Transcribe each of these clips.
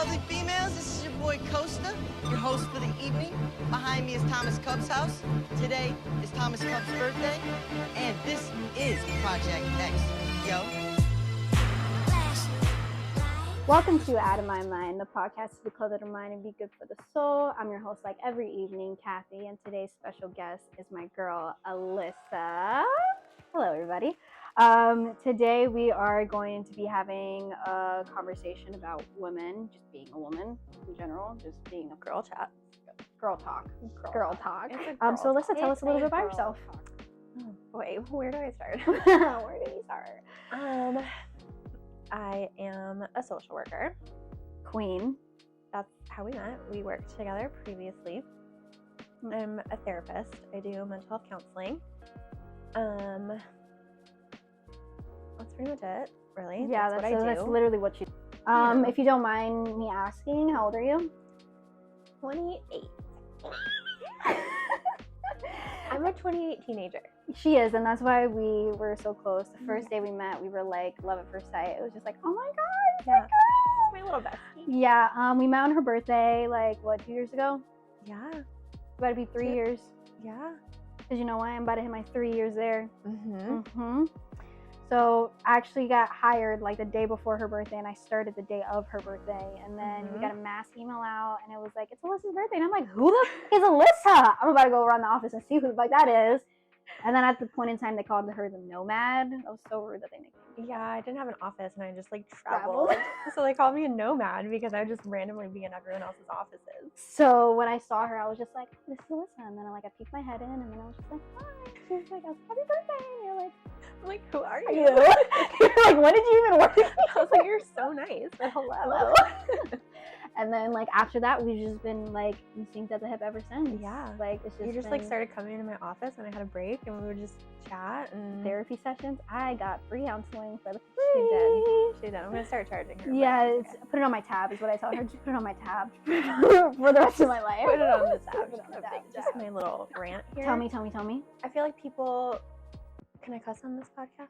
lovely females. This is your boy Costa, your host for the evening. Behind me is Thomas Cub's house. Today is Thomas Cub's birthday, and this is Project X. Yo. Welcome to Out of My Mind, the podcast to declutter the mind and be good for the soul. I'm your host, like every evening, Kathy, and today's special guest is my girl, Alyssa. Hello, everybody. Today we are going to be having a conversation about women, just being a woman in general, just being a girl chat, girl talk. So Alyssa, tell us a little bit about yourself. Oh, wait, where do I start? Where do we start? I am a social worker. Queen. That's how we met. We worked together previously. I'm a therapist. I do mental health counseling. That's pretty much it, really. Yeah, that's what I do. That's literally what you do. If you don't mind me asking, how old are you? 28. I'm a 28 teenager. She is, and that's why we were so close. The first day we met, we were like love at first sight. It was just like, oh my god, yeah, it's my little bestie. Yeah, we met on her birthday, like 2 years ago? Yeah. It's about to be 3 years. Yeah. Because you know why? I'm about to hit my 3 years there. So I actually got hired like the day before her birthday, and I started the day of her birthday. And then we got a mass email out, and it was like, it's Alyssa's birthday. And I'm like, who the f- is Alyssa? I'm about to go around the office and see who the fuck that is. And then at the point in time, they called her the Nomad. That was so rude that they nicknamed me. Yeah, I didn't have an office, and I just like traveled. So they called me a nomad because I would just randomly be in everyone else's offices. So when I saw her, I was just like, this is Alyssa. And then I peeked my head in, and then I was just like, hi. She was like, happy birthday. And you're like, I'm like, who are you? You're like, when did you even work? I was like, you're so nice, but hello. And then like after that, we've just been like synced at the hip ever since. Yeah, like it's just you just like started coming into my office when I had a break, and we would just chat and therapy sessions. I got free counseling for the free. She did. I'm gonna start charging her. Yeah, put it on my tab is what I tell her. Just put it on my tab for the rest of my life. Put it on the tab. Just my little rant here. Tell me. I feel like people. Can I cuss on this podcast?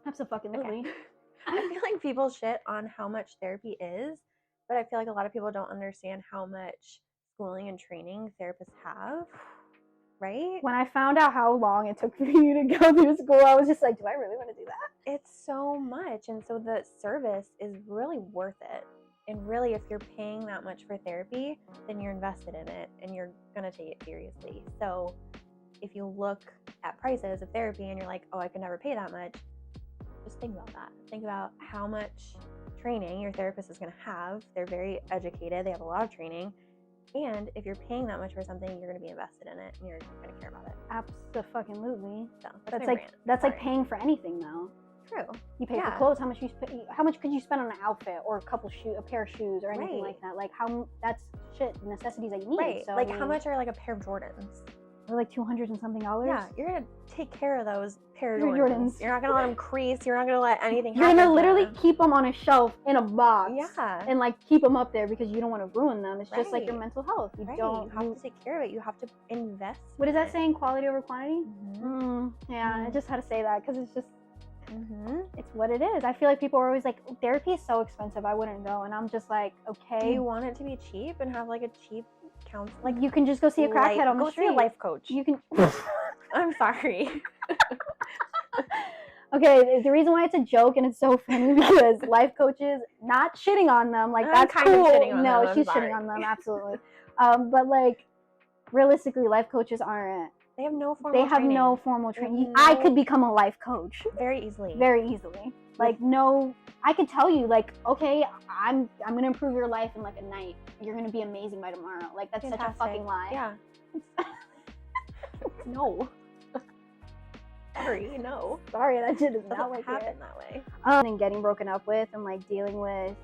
Absolutely. Okay. I feel like people shit on how much therapy is, but I feel like a lot of people don't understand how much schooling and training therapists have, right? When I found out how long it took for you to go through school, I was just like, do I really want to do that? It's so much, and so the service is really worth it. And really, if you're paying that much for therapy, then you're invested in it, and you're going to take it seriously. So if you look at prices of therapy and you're like, oh, I could never pay that much, just think about that. Think about how much training your therapist is going to have. They're very educated. They have a lot of training. And if you're paying that much for something, you're going to be invested in it and you're going to care about it. Absolutely. So that's like paying for anything though. True. You pay for clothes. How much could you spend on an outfit or a pair of shoes or anything like that? Like that's necessities that you need. Right. So, like how much are like a pair of Jordans? They're like $200 and something. Yeah, you're gonna take care of those pair of Jordans. You're not gonna let them crease. You're not gonna let anything happen. You're gonna literally keep them on a shelf in a box. Yeah. And like keep them up there because you don't want to ruin them. It's just like your mental health. You have to take care of it. You have to invest. What is that saying? Quality over quantity? I just had to say that because it's just it's what it is. I feel like people are always like, therapy is so expensive, I wouldn't go. And I'm just like, okay. Do you want it to be cheap and have like a cheap counselor? Like you can just go see a crackhead on the street. Go see a life coach. You can. I'm sorry. Okay, the reason why it's a joke and it's so funny because life coaches, not shitting on them, like that's kind cool. Of shitting on no, them. she's shitting on them, absolutely. But like, realistically, life coaches aren't. They have no formal training. I could become a life coach very easily. Like I could tell you like, okay, I'm gonna improve your life in like a night. You're gonna be amazing by tomorrow. Like that's such a fucking lie. Yeah. No. Sorry, no. Sorry, that shit does not happen that way. And getting broken up with and like dealing with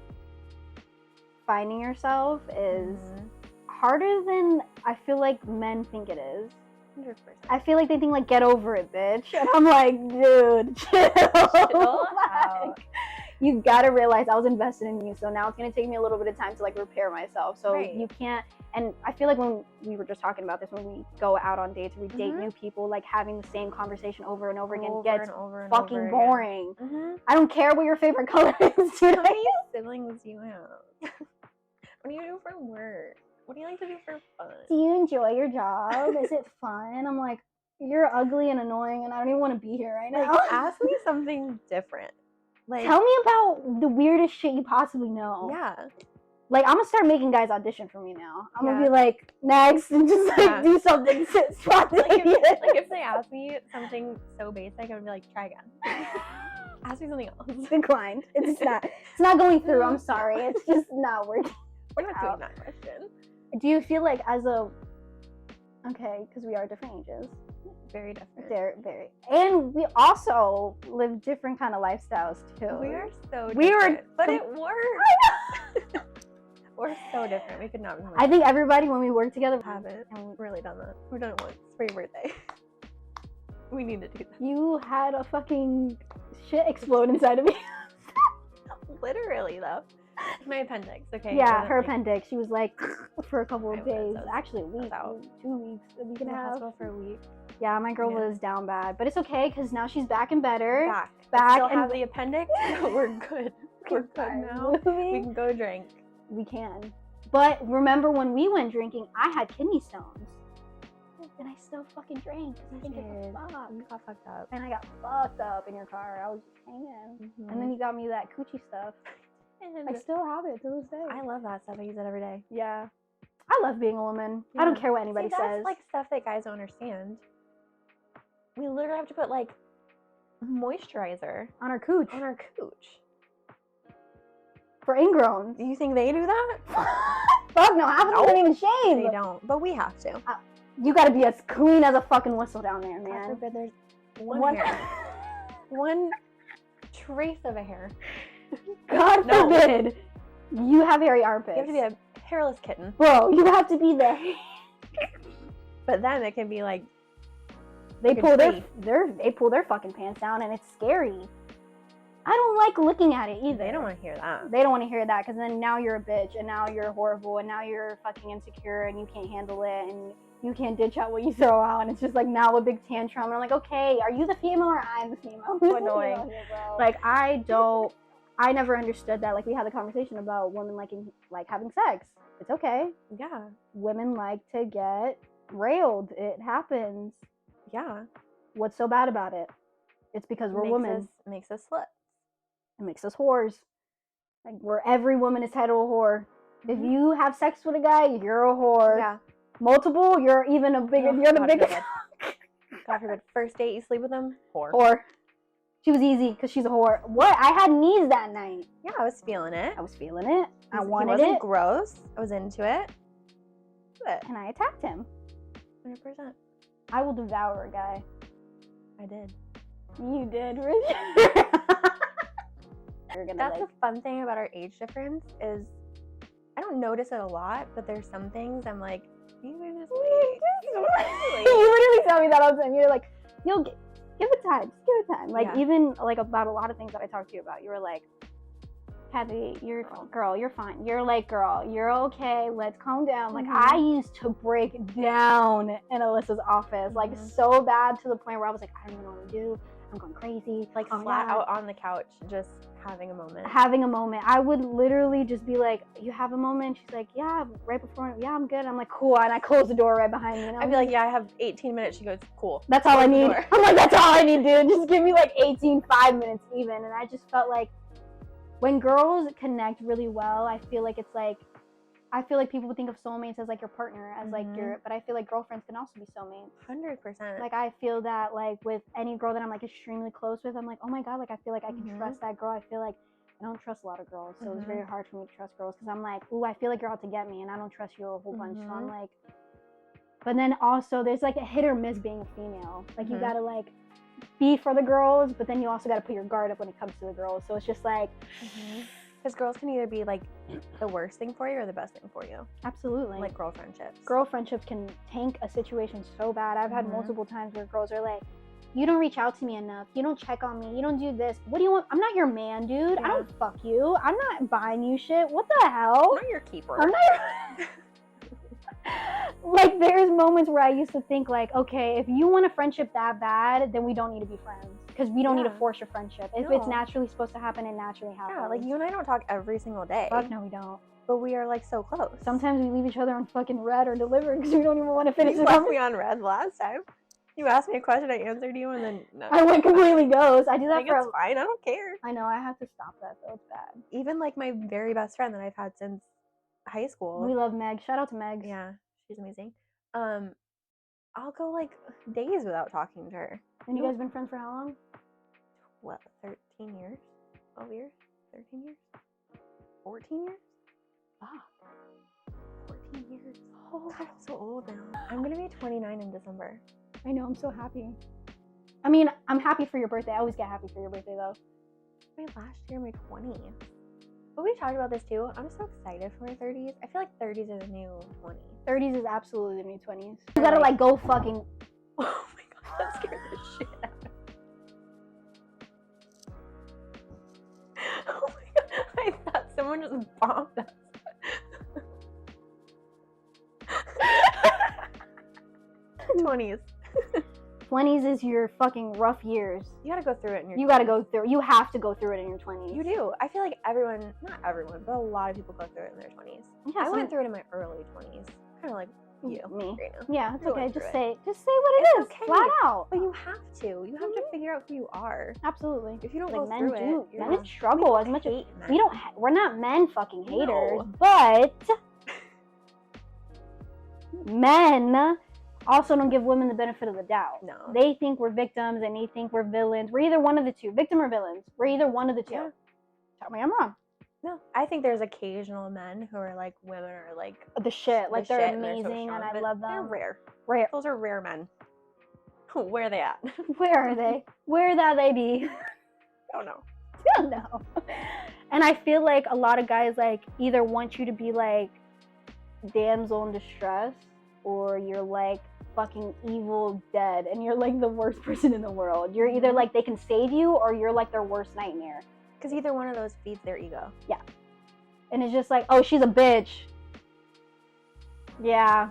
finding yourself is harder than I feel like men think it is. 100%. I feel like they think like, get over it, bitch. And I'm like, dude, chill. Chill out. you gotta realize I was invested in you, so now it's gonna take me a little bit of time to like repair myself. So you can't. And I feel like when we were just talking about this, when we go out on dates, we date new people, like having the same conversation over and over again gets fucking boring. I don't care what your favorite color is. How many siblings do you have? What do you do for work? What do you like to do for fun? Do you enjoy your job? Is it fun? I'm like, you're ugly and annoying, and I don't even want to be here right now. Like, ask me something different. Like, tell me about the weirdest shit you possibly know. Yeah. Like, I'm gonna start making guys audition for me now. I'm gonna be like, next, and just like do something spontaneous. Like if they ask me something so basic, I'm gonna be like, try again. Ask me something else. Declined. It's not going through. I'm sorry. It's just not working. We're not doing that question. Do you feel like because we are different ages. Very different. Very. And we also live different kind of lifestyles too. We are so different. But it works. We're so different. We could not be more. I think everybody, when we work together, haven't really done that. We've done it once for your birthday. We need to do that. You had a fucking shit explode inside of me. Literally, though. My appendix, okay? Yeah, her appendix. She was like, for a couple of days. Was actually, a week. 2 weeks. A week and a half. Hospital for a week. Yeah, my girl was down bad. But it's okay, because now she's back and better. Back. Still have the appendix, but we're good. We're good now. We can go drink. We can. But remember when we went drinking, I had kidney stones. And I still fucking drank because I didn't give a fuck. You got fucked up. And I got fucked up in your car. I was just hanging. And then you got me that coochie stuff. I still have it to this day. I love that stuff. I use it every day. Yeah. I love being a woman. I don't care what anybody says. That's like stuff that guys don't understand. We literally have to put like moisturizer on our cooch. For ingrowns. Do you think they do that? Fuck no, half of them don't even shave. They don't, but we have to. You gotta be as clean as a fucking whistle down there, man. God forbid there's one hair. One trace of a hair. God forbid. You have hairy armpits. You have to be a hairless kitten. Bro, you have to be the... But then it can be like... They pull their fucking pants down and it's scary. I don't like looking at it either. They don't want to hear that. They don't want to hear that because then now you're a bitch and now you're horrible and now you're fucking insecure and you can't handle it and you can't ditch out what you throw out and it's just like now a big tantrum and I'm like, okay, are you the female or I'm the female? So annoying. Like I never understood that. Like we had the conversation about women like having sex. It's okay. Yeah. Women like to get railed. It happens. Yeah. What's so bad about it? It's because we're women. Makes us sluts. It makes us whores. Like where every woman is tied to a whore. If you have sex with a guy, you're a whore. Yeah. Multiple, you're even a bigger. You're the biggest. God forbid. First date, you sleep with them, whore. Whore. She was easy because she's a whore. What? I had knees that night. Yeah, I was feeling it. I wanted it. It wasn't gross. I was into it. And I attacked him. 100%. I will devour a guy. I did. You did, Richard. That's the fun thing about our age difference is I don't notice it a lot, but there's some things I'm like, you can just wait. You literally tell me that all the time. You're like, give it time. Just give it time. Like even like about a lot of things that I talked to you about, you were like, Kathy, you're girl, you're fine. You're like, girl, you're okay. Let's calm down. Like I used to break down in Alyssa's office, like so bad to the point where I was like, I don't even know what to do. I'm going crazy. Like flat out on the couch, just having a moment. I would literally just be like, you have a moment? She's like, yeah, right before, yeah, I'm good. I'm like, cool. And I close the door right behind me. And I'd be like, yeah, I have 18 minutes. She goes, cool. That's all I need. I'm like, that's all I need, dude. Just give me like 5 minutes even. And I just felt like when girls connect really well, I feel like people would think of soulmates as like your partner, as like but I feel like girlfriends can also be soulmates. 100%. Like I feel that like with any girl that I'm like extremely close with, I'm like, oh my God, like I feel like I can trust that girl. I feel like I don't trust a lot of girls, so it's very hard for me to trust girls because I'm like, ooh, I feel like you're out to get me and I don't trust you a whole bunch. So I'm like, but then also there's like a hit or miss being a female. Like you gotta like be for the girls, but then you also gotta put your guard up when it comes to the girls. So it's just like, because girls can either be like the worst thing for you or the best thing for you. Absolutely. Like girl friendships. Girl friendships can tank a situation so bad. I've had multiple times where girls are like, You don't reach out to me enough. You don't check on me. You don't do this. What do you want? I'm not your man, dude. I don't fuck you. I'm not buying you shit. What the hell? I'm not your keeper. I'm not your... Like, there's moments where I used to think, like, okay, if you want a friendship that bad, then we don't need to be friends. Because we don't need to force your friendship. If it's naturally supposed to happen, it naturally happens. Yeah, like, you and I don't talk every single day. Fuck no, we don't. But we are, like, so close. Sometimes we leave each other on fucking red or delivered because we don't even want to finish You it. left me on red last time. You asked me a question, I answered you, and then no. I went completely ghost. I do that for... It's fine, I don't care. I know, I have to stop that, though. It's bad. Even, like, my very best friend that I've had since high school. We love Meg. Shout out to Meg. Yeah, she's amazing. I'll go, like, days without talking to her. And you guys been friends for how long? What, 13 years? 12 years? 13 years? 14 years? Fuck. 14 years. Oh, God, I'm so old now. I'm gonna be 29 in December. I know, I'm so happy. I mean, I'm happy for your birthday. I always get happy for your birthday, though. My last year, my 20s. But we talked about this, too. I'm so excited for my 30s. I feel like 30s are the new 20s. 30s is absolutely the new 20s. You gotta, like, go fucking... Oh, my God, that scared the shit out of me. Oh, my God. I thought someone just bombed us. 20s. 20s is your fucking rough years. You gotta go through it in your 20s. You gotta go through... You have to go through it in your 20s. You do. I feel like everyone... Not everyone, but a lot of people go through it in their 20s. Yeah, I went through it in my early 20s. Kind of like you. Me. Right now. Yeah, it's I okay. went Just through say what it is. okay. Flat out. But you have to. You have to figure out who you are. Absolutely. If you don't Like, go men through do. it, Men struggle as much as... hate men. We don't... We're not men fucking haters. No. But... Men... also don't give women the benefit of the doubt. No. They think we're victims and they think we're villains. We're either one of the two. Victim or villains. We're either one of the two. Yeah. Tell me I'm wrong. No. I think there's occasional men who are like, women are like... The shit. Like, the they're shit and they're so amazing strong, and I but love them. They're rare. Rare. Those are rare men. Where are they at? Where are they? Where that they be? Don't know. Don't know. And I feel like a lot of guys, like, either want you to be like damsel in distress, or you're like fucking evil dead and you're like the worst person in the world. You're either like they can save you or you're like their worst nightmare. Because either one of those feeds their ego. Yeah. And it's just like, oh, she's a bitch. Yeah.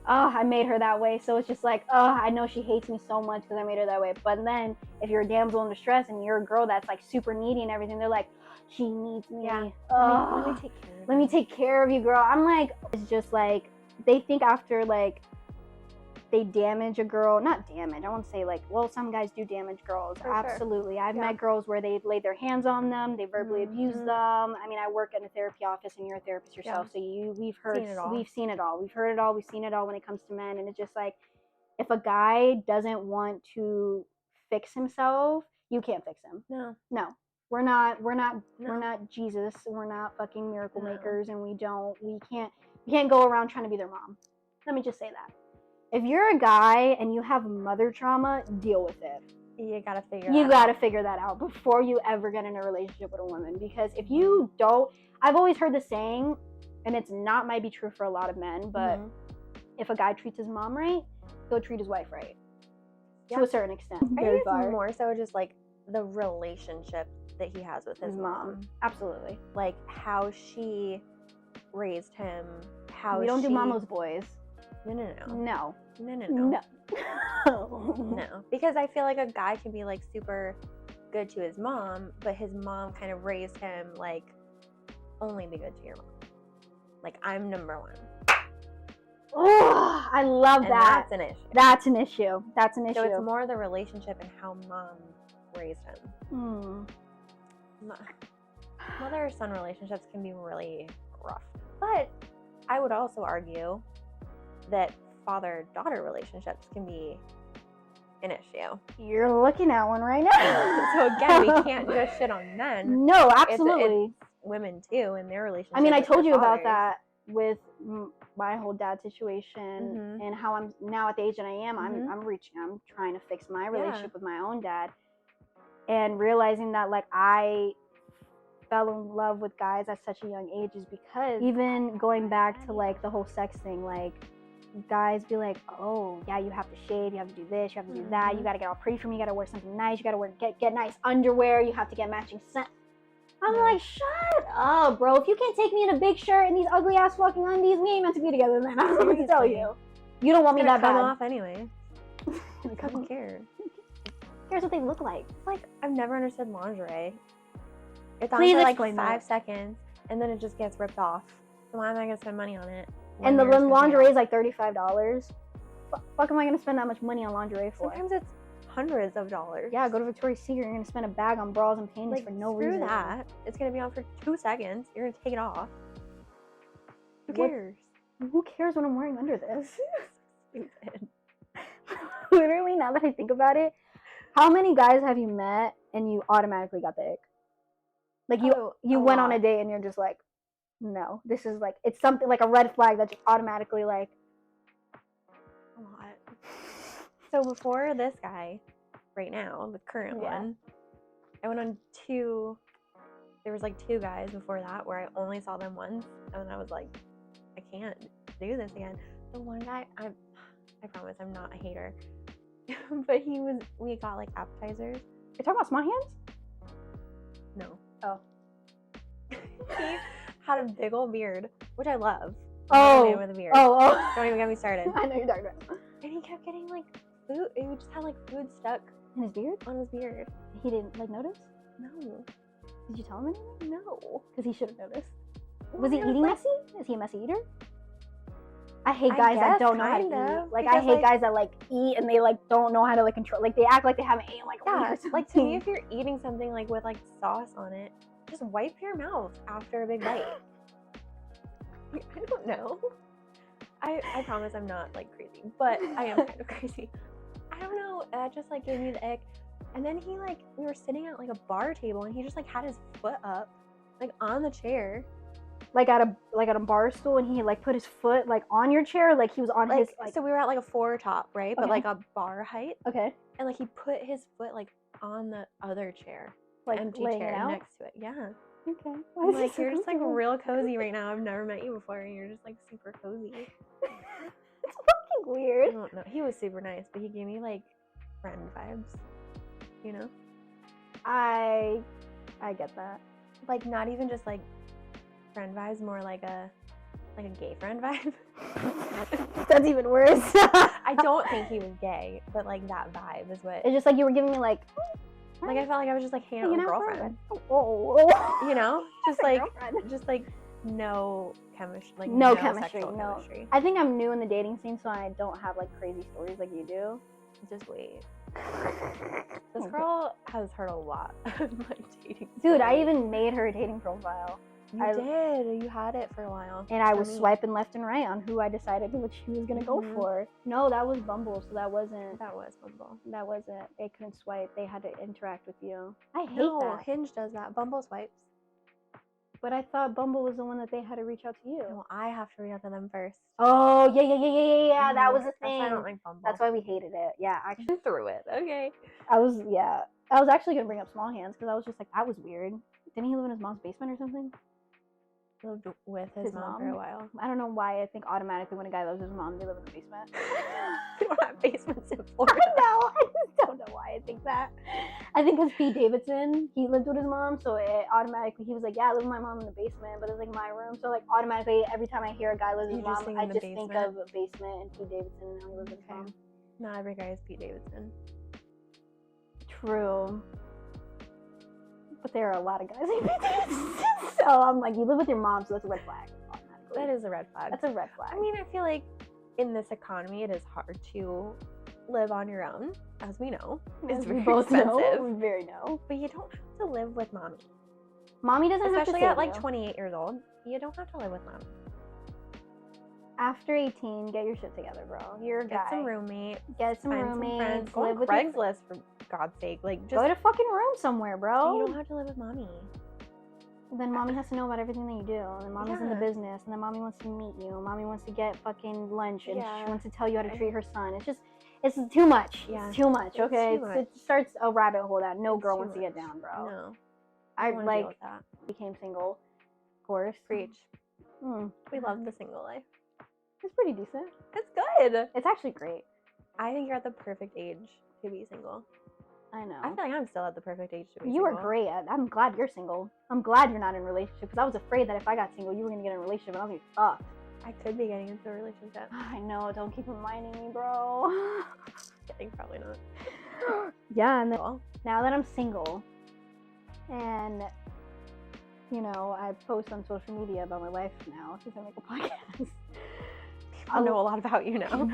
Oh, I made her that way. So it's just like, oh, I know she hates me so much because I made her that way. But then if you're a damsel in distress and you're a girl that's like super needy and everything, they're like, she needs me. Yeah. Oh, Let me take care of let me take care of you, girl. I'm like, it's just like, they think after like they damage a girl, not damage, I won't say like, well, some guys do damage girls. For absolutely. Sure. I've met girls where they've laid their hands on them, they verbally abuse them. I mean, I work in a therapy office and you're a therapist yourself, so we've seen it all, we've heard it all, we've seen it all when it comes to men. And it's just like, if a guy doesn't want to fix himself, you can't fix him. No. We're not Jesus, we're not fucking miracle makers, and we can't go around trying to be their mom. Let me just say that. If you're a guy and you have mother trauma, deal with it. You gotta figure that out before you ever get in a relationship with a woman. Because if you don't, I've always heard the saying, and it's not might be true for a lot of men, but if a guy treats his mom right, he'll treat his wife right. To a certain extent. I think it's more so just like the relationship that he has with his mom. Absolutely. Like how she raised him, how we don't do mama's boys. No. No. No. Because I feel like a guy can be like super good to his mom, but his mom kind of raised him like, only be good to your mom. Like, I'm number one. Oh, I love that. That's an issue. That's an issue. So it's more the relationship and how mom raised him. Mother-son relationships can be really rough. But I would also argue that father-daughter relationships can be an issue. You're looking at one right now. So again, we can't just shit on men. No, absolutely. It's women too in their relationships. I mean, I told you about that with my whole dad situation and how I'm now at the age that I am. I'm trying to fix my relationship with my own dad, and realizing that like I fell in love with guys at such a young age is because even going back to like the whole sex thing, like guys be like, oh yeah, you have to shave, you have to do this, you have to do that, you gotta get all pretty for me, you gotta wear something nice, you gotta get nice underwear, you have to get matching scent. I'm like, shut up, bro. If you can't take me in a big shirt and these ugly ass fucking undies, we ain't meant to be together, man. I'm going to tell you. You don't want me that bad. Come off anyway. Who cares? Who cares what they look like? It's like, I've never understood lingerie. It's on Please for like explain 5 that. seconds, and then it just gets ripped off. So why am I gonna spend money on it? And the lingerie is like $35. Fuck am I gonna spend that much money on lingerie for? Sometimes it's hundreds of dollars. Yeah, go to Victoria's Secret. You're gonna spend a bag on bras and panties for no reason. Screw that. It's gonna be on for 2 seconds. You're gonna take it off. Who cares? Who cares what I'm wearing under this? Stupid. Literally, now that I think about it, how many guys have you met and you automatically got the ick? Like you went on a date and you're just like, no, this is like, it's something like a red flag that just automatically like. A lot. So before this guy, right now, the current one, I went on 2. There was like 2 guys before that where I only saw them once, and I was like, I can't do this again. The one guy, I promise I'm not a hater, but we got like appetizers. You're talking about small hands? No. Oh. He had a big old beard, which I love. Oh. Man with a beard. Oh. Don't even get me started. I know you're talking about. And he kept getting like food. He just had like food stuck In his beard? on his beard. He didn't like notice? No. Did you tell him anything? No. Because he should have noticed. Well, Was he eating like, messy? Is he a messy eater? I hate guys that don't know how to eat. Like, I hate guys that like eat and they like don't know how to like control. Like, they act like they haven't eaten like a week or something. like to me, if you're eating something like with like sauce on it, just wipe your mouth after a big bite. I don't know. I promise I'm not like crazy, but I am kind of crazy. I don't know. That just like gave me the ick. And then he like, we were sitting at like a bar table and he just like had his foot up, like on the chair. Like at a bar stool, and he like put his foot like on your chair, like he was on his like. So we were at like a 4 top, right? But like a bar height. Okay. And like he put his foot like on the other chair, Like empty laying chair it out? next to it. Yeah. Okay. I'm like, you're just like real cozy right now. I've never met you before, and you're just like super cozy. It's fucking weird. I don't know. He was super nice, but he gave me like friend vibes. You know? I get that. Like not even just like friend vibes, more like a gay friend vibe. That's even worse. I don't think he was gay, but like that vibe is what. It's just like you were giving me like I felt like I was just like hanging out with a girlfriend. Oh. You know, just like no chemistry, like no sexual chemistry. I think I'm new in the dating scene, so I don't have like crazy stories like you do. Just wait. This girl has heard a lot of my dating. Dude, I even made her a dating profile. You did. You had it for a while. And I was swiping left and right on who I decided what she was gonna go for. No, that was Bumble, so that wasn't. That was Bumble. That wasn't. They couldn't swipe. They had to interact with you. I hate that. Hinge does that. Bumble swipes. But I thought Bumble was the one that they had to reach out to you. No, I have to reach out to them first. Oh, yeah. That was the thing. That's why I don't like Bumble. That's why we hated it. Yeah, actually. Through it. Okay. I was actually gonna bring up small hands because I was just like, that was weird. Didn't he live in his mom's basement or something? He lived with his mom for a while. I don't know why I think automatically when a guy loves his mom, they live in the basement. We don't have basements in Florida. I know. I just don't know why I think that. I think because Pete Davidson, he lived with his mom, so it automatically, he was like, yeah, I live with my mom in the basement, but it's like my room. So like automatically, every time I hear a guy lives with his mom, I just think of a basement and Pete Davidson and how he lives with his mom. Not every guy is Pete Davidson. True. But there are a lot of guys like Pete Davidson. So I'm like, you live with your mom, so that's a red flag. That is a red flag. That's a red flag. I mean, I feel like in this economy, it is hard to live on your own, as we know. It's very expensive. We very know. But you don't have to live with mommy. Mommy doesn't have to Especially at like 28 years old. You don't have to live with mommy. After 18, get your shit together, bro. You're a guy. Get some roommates. Get some roommates. Go on Craigslist, for God's sake. Like, just go to a fucking room somewhere, bro. So you don't have to live with mommy. Then mommy has to know about everything that you do. And then mommy's in the business. And then mommy wants to meet you. Mommy wants to get fucking lunch. And she wants to tell you how to treat her son. It's too much. Yeah. It's too much, okay? It starts a rabbit hole that no girl wants to get down, bro. No. I like, became single, of course. Preach. We love the single life. It's pretty decent. It's good. It's actually great. I think you're at the perfect age to be single. I know. I feel like I'm still at the perfect age to be You single. are great. I'm glad you're single. I'm glad you're not in a relationship because I was afraid that if I got single, you were gonna get in a relationship and I was gonna be fucked. I could be getting into a relationship. I know. Don't keep reminding me, bro. Kidding, probably not. Yeah, and then, now that I'm single, and you know, I post on social media about my life now since I make a podcast. I know a lot about you now.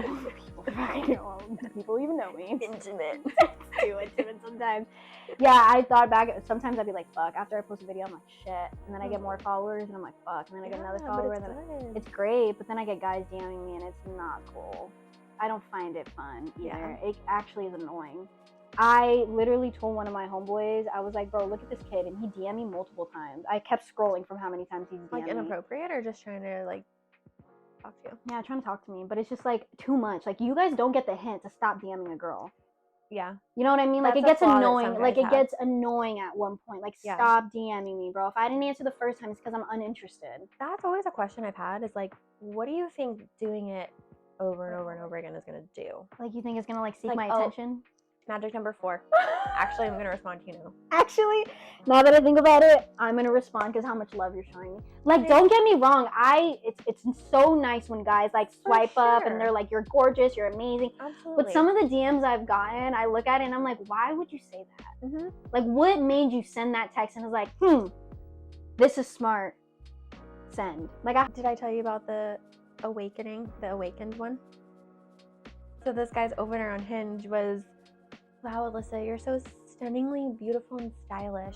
People even know me. Intimate. It's too intimate sometimes. Yeah, I thought back. Sometimes I'd be like, fuck. After I post a video, I'm like, shit. And then I get more followers, and I'm like, fuck. And then I get another follower. And then it's great, but then I get guys DMing me, and it's not cool. I don't find it fun either. Yeah. It actually is annoying. I literally told one of my homeboys, I was like, bro, look at this kid, and he DM'd me multiple times. I kept scrolling from how many times he's DM'd like me. inappropriate or just trying to like talk to you? Yeah, trying to talk to me, but it's just like too much. Like, you guys don't get the hint to stop DMing a girl. Yeah. You know what I mean? Like, That's it gets a flaw that annoying. some Like, guys it have. gets annoying at one point. Like, Yeah. stop DMing me, bro. If I didn't answer the first time, it's because I'm uninterested. That's always a question I've had is like, what do you think doing it over and over and over again is gonna do? Like, you think it's gonna like seek Like, my oh. attention? Magic number 4. Actually, I'm gonna respond to you now. Actually, now that I think about it, I'm gonna respond because how much love you're showing me. Like, don't get me wrong, it's so nice when guys like swipe up and they're like, you're gorgeous, you're amazing. Absolutely. But some of the DMs I've gotten, I look at it and I'm like, why would you say that? Mm-hmm. Like, what made you send that text and it's like, this is smart. Send. Like, Did I tell you about the awakened one? So this guy's opener on Hinge was, wow, Alyssa, you're so stunningly beautiful and stylish.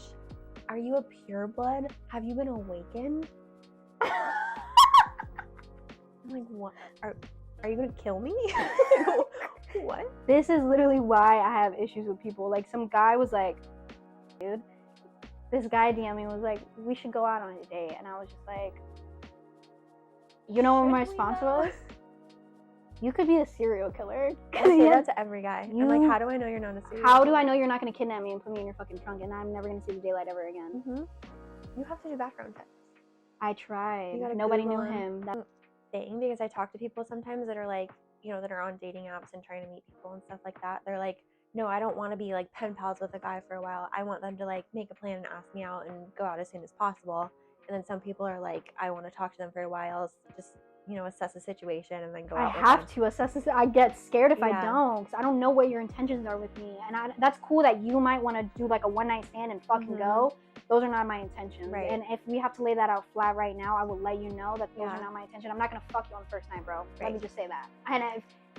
Are you a pureblood? Have you been awakened? I'm like, what? Are you gonna kill me? What? this is literally why I have issues with people. Like, some guy was like, dude, this guy DM'd me was like, we should go out on a date. And I was just like, you know what my Should we response though? was? You could be a serial killer. I say that to every guy. I'm like, how do I know you're not a serial How killer? do I know you're not going to kidnap me and put me in your fucking trunk and I'm never going to see the daylight ever again? Mm-hmm. You have to do background checks. I tried. You gotta Nobody Google knew him. Thing, because I talk to people sometimes that are like, you know, that are on dating apps and trying to meet people and stuff like that. They're like, no, I don't want to be like pen pals with a guy for a while. I want them to like make a plan and ask me out and go out as soon as possible. And then some people are like, I want to talk to them for a while, just, you know, assess the situation and then go out I with have them. to assess this. I get scared if I Yeah. don't, because I don't know what your intentions are with me. And that's cool that you might want to do like a one-night stand and fucking Mhm. go. Those are not my intentions. Right. And if we have to lay that out flat right now, I will let you know that those Yeah. are not my intention. I'm not going to fuck you on the first night, bro. Let me Right. just say that.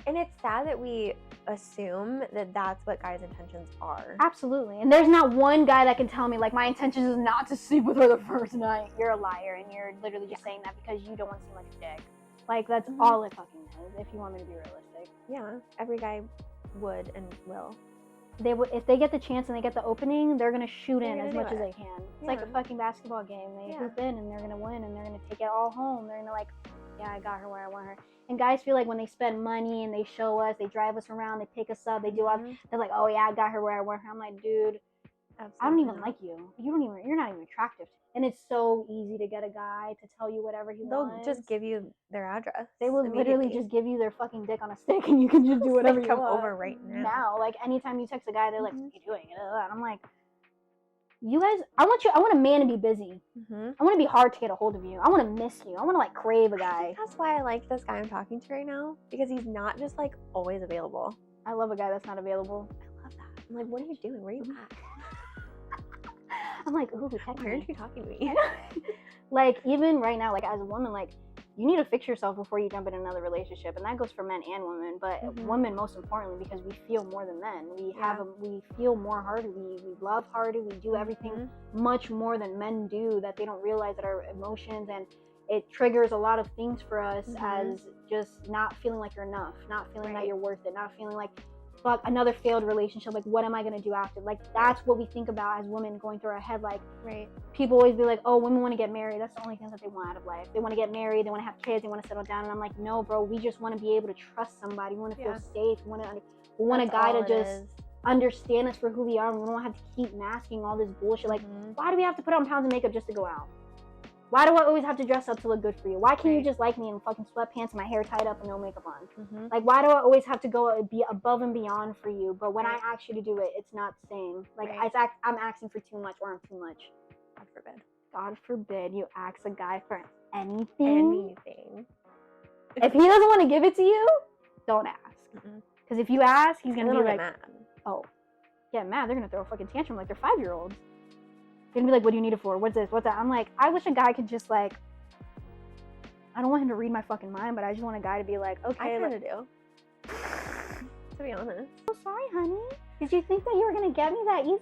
And it's sad that we assume that that's what guys' intentions are. absolutely. And there's not one guy that can tell me, like, my intention is not to sleep with her the first night. You're a liar, and you're literally just saying that because you don't want to seem like a dick. Like, that's Mhm. all it fucking is, if you want me to be realistic. Yeah, every guy would and will. They would, if they get the chance and they get the opening, they're gonna shoot They're in gonna as do much as it. they can. It's like a Yeah. fucking basketball game. They Yeah. hoop in and they're gonna win and they're gonna take it all home. They're gonna like, yeah, I got her where I want her. And guys feel like when they spend money and they show us, they drive us around, they pick us up, they do all. Mhm. They're like, oh yeah, I got her where I want her. I'm like, dude, Absolutely I don't even not. like you. You're not even attractive. And it's so easy to get a guy to tell you whatever he They'll wants. just give you their address. They will literally immediately. just give you their fucking dick on a stick, and you can just do Say, whatever you "Come want. over right now." Like, anytime you text a guy, they're like, Mhm. "What are you doing?" And I'm like, you guys, I want a man to be busy. Mm-hmm. I want to be hard to get a hold of you. I want to miss you. I want to like crave a I guy. think that's why I like this guy I'm talking to right now, because he's not just like always available. I love a guy that's not available. I love that. I'm like, what are you doing? Where are you at? I'm like, ooh, text Why me. aren't you talking to me? Like, even right now, like, as a woman, like, you need to fix yourself before you jump in another relationship, and that goes for men and women, but Mhm. women most importantly, because we feel more than men. We Yeah. we feel more harder. We love harder. We do everything Mhm. much more than men do, that they don't realize that our emotions, and it triggers a lot of things for us Mhm. as just not feeling like you're enough, not feeling that Right. you're worth it, not feeling like, fuck, another failed relationship, like, what am I gonna do after? Like, that's what we think about as women going through our head. Like, Right. people always be like, oh, women want to get married. That's the only thing that they want out of life. They want to get married. They want to have kids. They want to settle down. And I'm like, no, bro. We just want to be able to trust somebody. We want to Yeah. feel safe. We want a That's guy all to it just is. understand us for who we are. And we don't have to keep masking all this bullshit. Like, Mhm. why do we have to put on pounds of makeup just to go out? Why do I always have to dress up to look good for you? Why can't you Right. just like me in fucking sweatpants and my hair tied up and no makeup on? Mm-hmm. Like, why do I always have to go be above and beyond for you? But when Right. I ask you to do it, it's not the same. Like, Right. I'm asking for too much or I'm too much. God forbid. God forbid you ask a guy for anything. Anything. If he doesn't want to give it to you, don't ask. Mm-mm. Because if you ask, he's And gonna then be I'll like, get mad. oh, get mad. They're gonna throw a fucking tantrum like they're 5-year-olds. They're gonna be like, what do you need it for? What's this? What's that? I'm like, I wish a guy could just like, I don't want him to read my fucking mind, but I just want a guy to be like, okay, I kind of do. To be honest. oh, sorry, honey. Did you think that you were gonna get me that easily?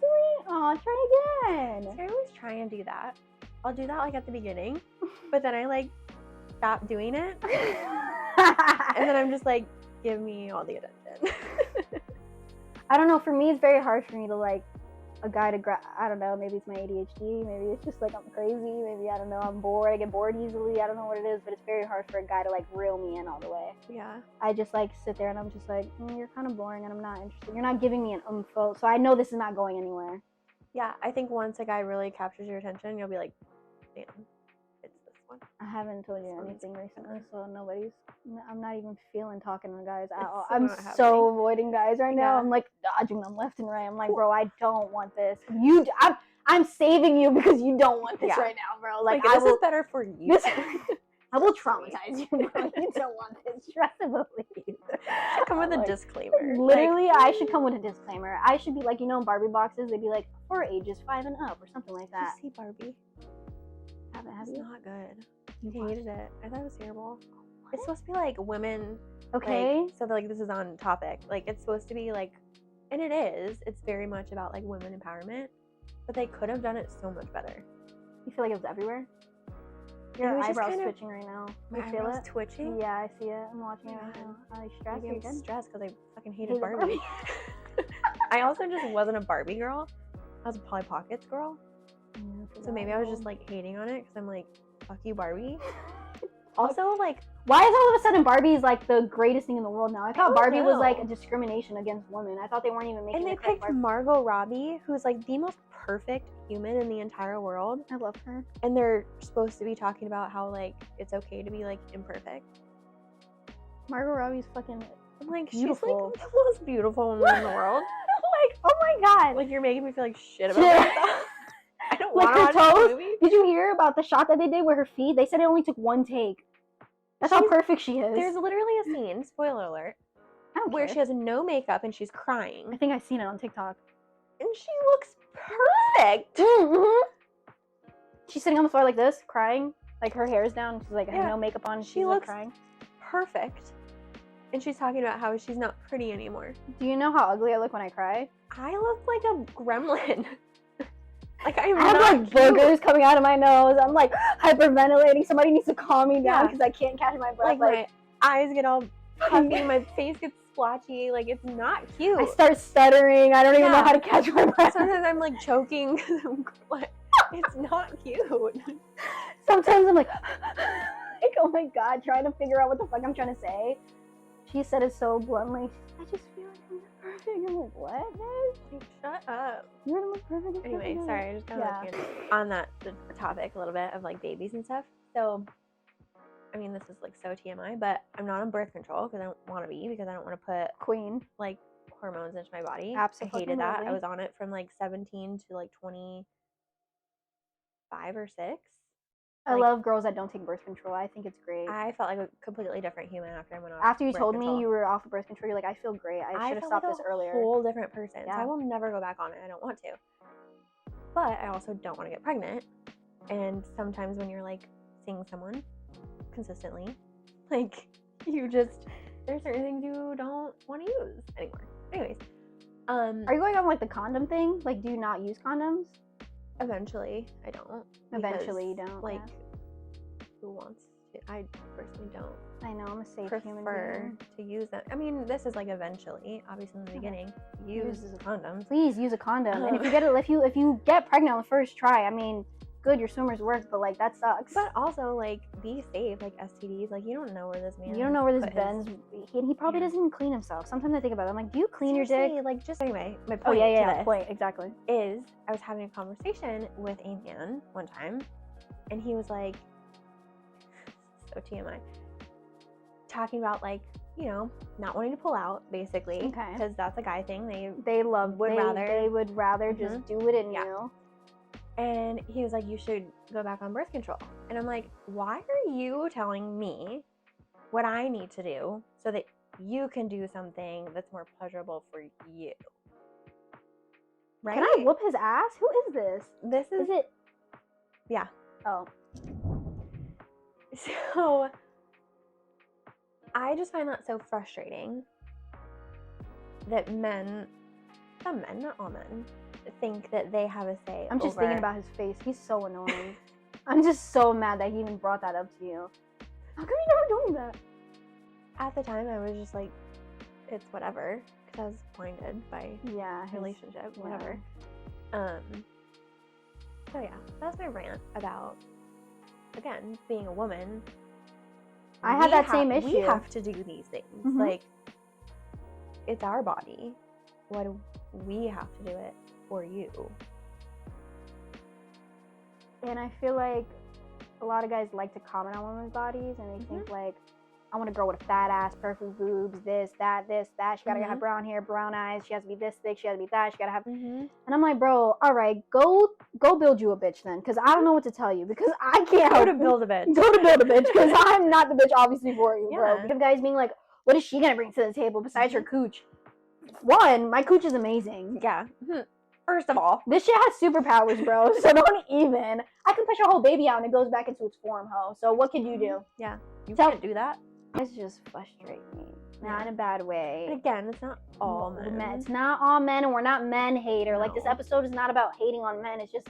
Oh, try again. So I always try and do that. I'll do that like at the beginning, but then I like stop doing it, and then I'm just like, give me all the attention. I don't know. For me, it's very hard for me to like a guy to I don't know. Maybe it's my ADHD. Maybe it's just like I'm crazy. Maybe I don't know. I'm bored. I get bored easily. I don't know what it is, but it's very hard for a guy to like reel me in all the way. Yeah. I just like sit there and I'm just like, you're kind of boring and I'm not interested. You're not giving me an info, so I know this is not going anywhere. Yeah, I think once a guy really captures your attention, you'll be like, damn, it's this one. I haven't told you This one's anything recently, better. so I'm not even feeling talking to guys at It's all. so I'm not so happening. avoiding guys right now. Yeah. I'm like dodging them left and right. I'm like, bro, I don't want this. I'm saving you because you don't want this Yeah. right now, bro. Like this is better for you. I will traumatize you, bro. You don't want this. Trust and believe. Come with a Like, disclaimer. Literally, I should come with a disclaimer. I should be like, in Barbie boxes, they'd be like, for ages 5 and up or something like that. Did you see Barbie? Have It's you? not good. You I hated it. I thought it was terrible. It's supposed to be like women. Okay. Like, so like this is on topic. Like it's supposed to be like, and it is. It's very much about like women empowerment, but they could have done it so much better. You feel like it was everywhere? It Your was just eyebrows kind of- twitching right now. My You feel eyebrows it? twitching. Yeah, I see it. I'm watching it Oh my right now. God. Are you stressed? Maybe You I'm good? stressed because I fucking hated Hated Barbie. I also just wasn't a Barbie girl. I was a Polly Pockets girl. So maybe I was just like hating on it because I'm like, fuck you, Barbie. Also, like, why is all of a sudden Barbie is like the greatest thing in the world now? I thought don't Barbie was like know. a discrimination against women. I thought they weren't even making. and they the correct picked Barbie. Margot Robbie, who's like the most perfect human in the entire world. I love her. And they're supposed to be talking about how like it's okay to be like imperfect. Margot Robbie's fucking I'm like, beautiful. she's like the most beautiful woman in the world. like, oh my god. Like you're making me feel like shit about Yeah. myself. I don't Like want to her watch toes. the movie. Did you hear about the shot that they did with her feet? They said it only took one take. That's how She's- perfect she is. There's literally a scene, spoiler alert, I don't where care. she has no makeup and she's crying. I think I've seen it on TikTok. And she looks perfect. Mm-hmm. She's sitting on the floor like this, crying. Like her hair's down. She's like, I Yeah. have no makeup on. She She's like looks- crying. Perfect. And she's talking about how she's not pretty anymore. Do you know how ugly I look when I cry? I look like a gremlin. Like I'm I have not like cute. boogers coming out of my nose. I'm like hyperventilating. Somebody needs to calm me down Yeah. because I can't catch my breath. Like my eyes get all puffy, my face gets splotchy. Like it's not cute. I start stuttering. I don't even know Yeah. how to catch my breath. Sometimes I'm like choking. Like, it's not cute. Sometimes I'm like, oh my god, trying to figure out what the fuck I'm trying to say. She said it so bluntly. I just feel like I'm not perfect. I'm like, what, bitch? Like, shut up. You're the most perfect. Anyway, person sorry, I just kind of Yeah. on that the topic a little bit of like babies and stuff. So, I mean, this is like so TMI, but I'm not on birth control because I don't want to be because I don't want to put Queen. like hormones into my body. Absolutely. I hated that. I was on it from like 17 to like 25 or 6. I Like, love girls that don't take birth control. I think it's great. I felt like a completely different human after I went off. After you birth told control. me you were off of birth control, you're like, I feel great. I should have felt stopped like this a earlier. whole different person. So Yeah. I will never go back on it. I don't want to. But I also don't want to get pregnant. And sometimes when you're like seeing someone consistently, like you just there's certain things you don't want to use anymore. Anyways, Are you going on like the condom thing? Like, do you not use condoms? eventually I don't. Eventually you because, don't, Like yeah. who wants to? I personally don't I know, I'm a safe human prefer being. to use them. I mean, this is like eventually, obviously in the Okay. beginning, use condoms. Please use a condom. And if you get pregnant on the first try, I mean, good, your swimmers work, but like that sucks. But also, like, be safe, like STDs. Like, you don't know where this man. you don't know where this put his- bends. He probably Yeah. doesn't even clean himself. Sometimes I think about it. I'm like, do you clean your dick? Seriously, like, just anyway. My Oh point yeah, to this point exactly. is I was having a conversation with a man one time, And he was like, so TMI, talking about like, you know, not wanting to pull out, basically. Okay. Because that's a guy thing. They They would rather Mhm. just do it in Yeah. you. And he was like, you should go back on birth control. And I'm like, why are you telling me what I need to do so that you can do something that's more pleasurable for you? Right? Can I whoop his ass? Who is this? This Is it? Yeah. Oh. So I just find that so frustrating that men, some men, not all men, think that they have a say. I'm just over... thinking about his face. He's so annoying. I'm just so mad that he even brought that up to you. How come you never told me that? At the time, I was just like, it's whatever, because I was blinded by relationship, whatever. So yeah, that's my rant about, again, being a woman. I had that same issue. We have to do these things. Mhm. Like, it's our body. Why do we have to do it for you? And I feel like a lot of guys like to comment on women's bodies, and they think like, I want a girl with a fat ass, perfect boobs, this, that. She gotta have brown hair, brown eyes. She has to be this thick. She has to be that. She gotta have. And I'm like, bro, all right, go build you a bitch then, because I don't know what to tell you, because I can't Go help to build a bitch. Go to build a bitch, because I'm not the bitch, obviously, for you, bro. Yeah. Because guys being like, what is she gonna bring to the table besides her cooch? One, my cooch is amazing. Yeah. First of all, This shit has superpowers, bro. So don't even. I can push a whole baby out and it goes back into its form, ho. So what can you do? Yeah. You can't do that. It's just frustrating me. Not in a bad way. And again, it's not all men. It's not all men, and we're not men hater. No. Like, this episode is not about hating on men. It's just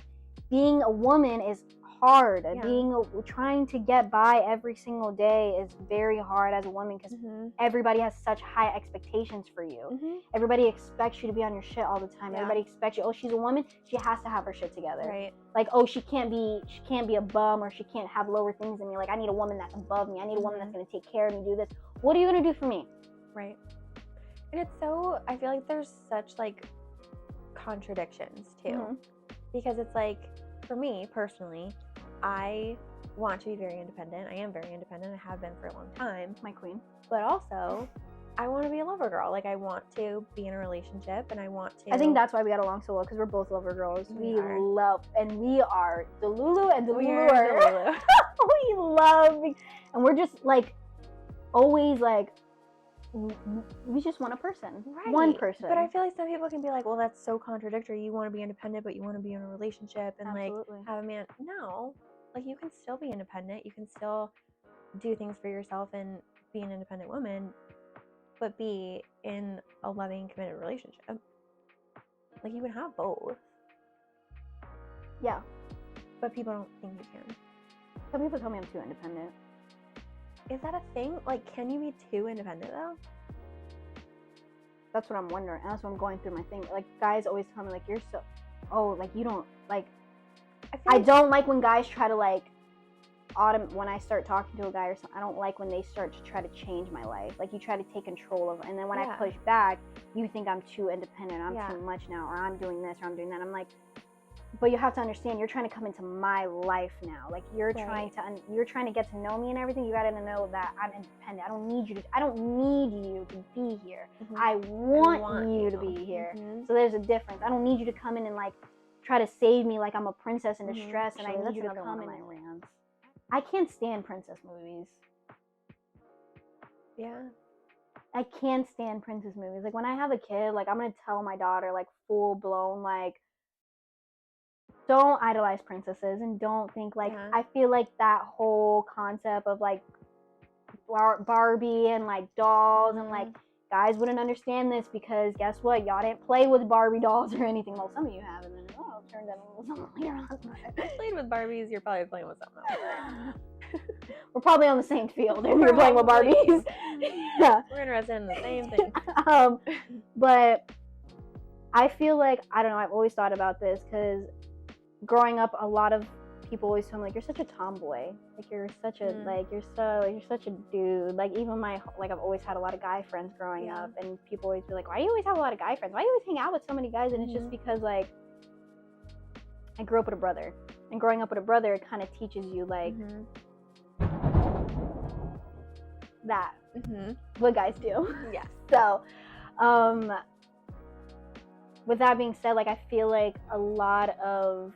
being a woman is hard. Yeah. Trying to get by every single day is very hard as a woman, because everybody has such high expectations for you. Everybody expects you to be on your shit all the time. Yeah. Everybody expects you. Oh, she's a woman. She has to have her shit together. Right. Like, oh, she can't be a bum, or she can't have lower things than me. Like, I need a woman that's above me. I need a woman that's gonna take care of me. Do this. What are you gonna do for me? Right. And it's so, I feel like there's such like contradictions too, because it's like, for me personally, I want to be very independent. I am very independent. I have been for a long time. My queen. But also, I want to be a lover girl. Like, I want to be in a relationship, and I want to. I think that's why we got along so well, because we're both lover girls. We are Delulu and Delulu are. We love, and we're just like always like, we just want a person, right. One person. But I feel like some people can be like, well, that's so contradictory. You want to be independent, but you want to be in a relationship and Absolutely. like have a man. No, like, you can still be independent. You can still do things for yourself and be an independent woman, but be in a loving, committed relationship. Like, you can have both. Yeah. But people don't think you can. Some people tell me I'm too independent. Is that a thing? Like, can you be too independent though? That's what I'm wondering. And that's what I'm going through my thing. Like, guys always tell me, like, you're so, oh, like, you don't, like, I don't like when guys try to, like, when I start talking to a guy or something, I don't like when they start to try to change my life. Like, you try to take control of, and then when I push back, you think I'm too independent, I'm too much now, or I'm doing this, or I'm doing that. I'm like, but you have to understand, you're trying to come into my life now. Like, you're trying to get to know me and everything. You got to know that I'm independent. I don't need you to be here. I want you to be here. So there's a difference. I don't need you to come in and like try to save me like I'm a princess in distress, and I need you to come in. I can't stand princess movies. Yeah. I can't stand princess movies. Like, when I have a kid, like, I'm gonna tell my daughter, like, full blown, like, don't idolize princesses, and don't think, like, I feel like that whole concept of, like, Barbie and, like, dolls, and, like, guys wouldn't understand this, because guess what? Y'all didn't play with Barbie dolls or anything. Well, some of you have, and then, it turns out it was something later on. I played with Barbies, you're probably playing with something else. We're probably on the same field if you're playing with Barbies. Yeah. We're interested in the same thing. But I feel like, I don't know, I've always thought about this, because growing up, a lot of people always tell me, like, you're such a tomboy. Like, you're such a, like, you're such a dude. Like, even I've always had a lot of guy friends growing up, and people always be like, why do you always have a lot of guy friends? Why do you always hang out with so many guys? And it's just because, like, I grew up with a brother, and growing up with a brother, it kind of teaches you like that what guys do. Yeah. So, with that being said, like I feel like a lot of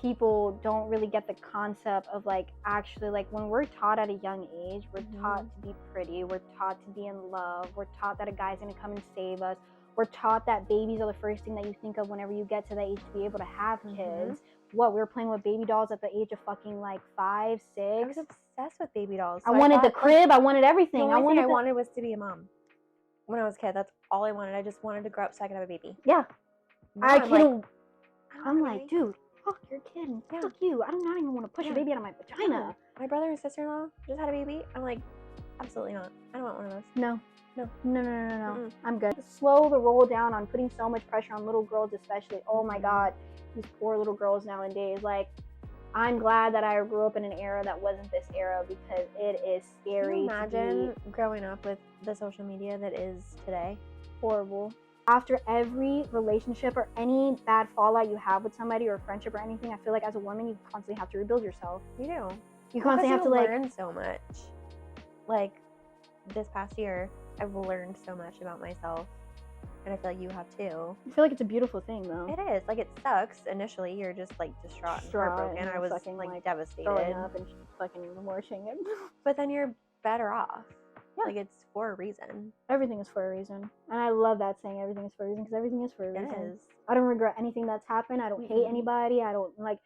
people don't really get the concept of like actually like when we're taught at a young age, we're taught to be pretty, we're taught to be in love, we're taught that a guy's gonna come and save us, we're taught that babies are the first thing that you think of whenever you get to that age to be able to have kids. What, we were playing with baby dolls at the age of fucking like 5, 6. I was obsessed with baby dolls. So I wanted the crib, I wanted everything. The only thing I wanted was to be a mom. When I was a kid, that's all I wanted. I just wanted to grow up so I could have a baby. Yeah. I'm like, dude, fuck your kid and fuck you. I'm not even want to push a baby out of my vagina. My brother and sister-in-law just had a baby. I'm like, absolutely not. I don't want one of those. No. I'm good. Slow the roll down on putting so much pressure on little girls, especially. Oh my God, these poor little girls nowadays. Like, I'm glad that I grew up in an era that wasn't this era because it is scary. Can you imagine growing up with the social media that is today? Horrible. After every relationship or any bad fallout you have with somebody or friendship or anything, I feel like as a woman, you constantly have to rebuild yourself. You do. You constantly have to like learn so much. Like this past year, I've learned so much about myself, and I feel like you have too. I feel like it's a beautiful thing, though. It is. Like, it sucks initially. You're just like distraught and heartbroken. I was like devastated. Throwing up and fucking watching it. But then you're better off. Yeah. Like, it's for a reason. Everything is for a reason. And I love that saying, everything is for a reason, because everything is for a reason. It is. I don't regret anything that's happened. I don't hate anybody. I don't, like,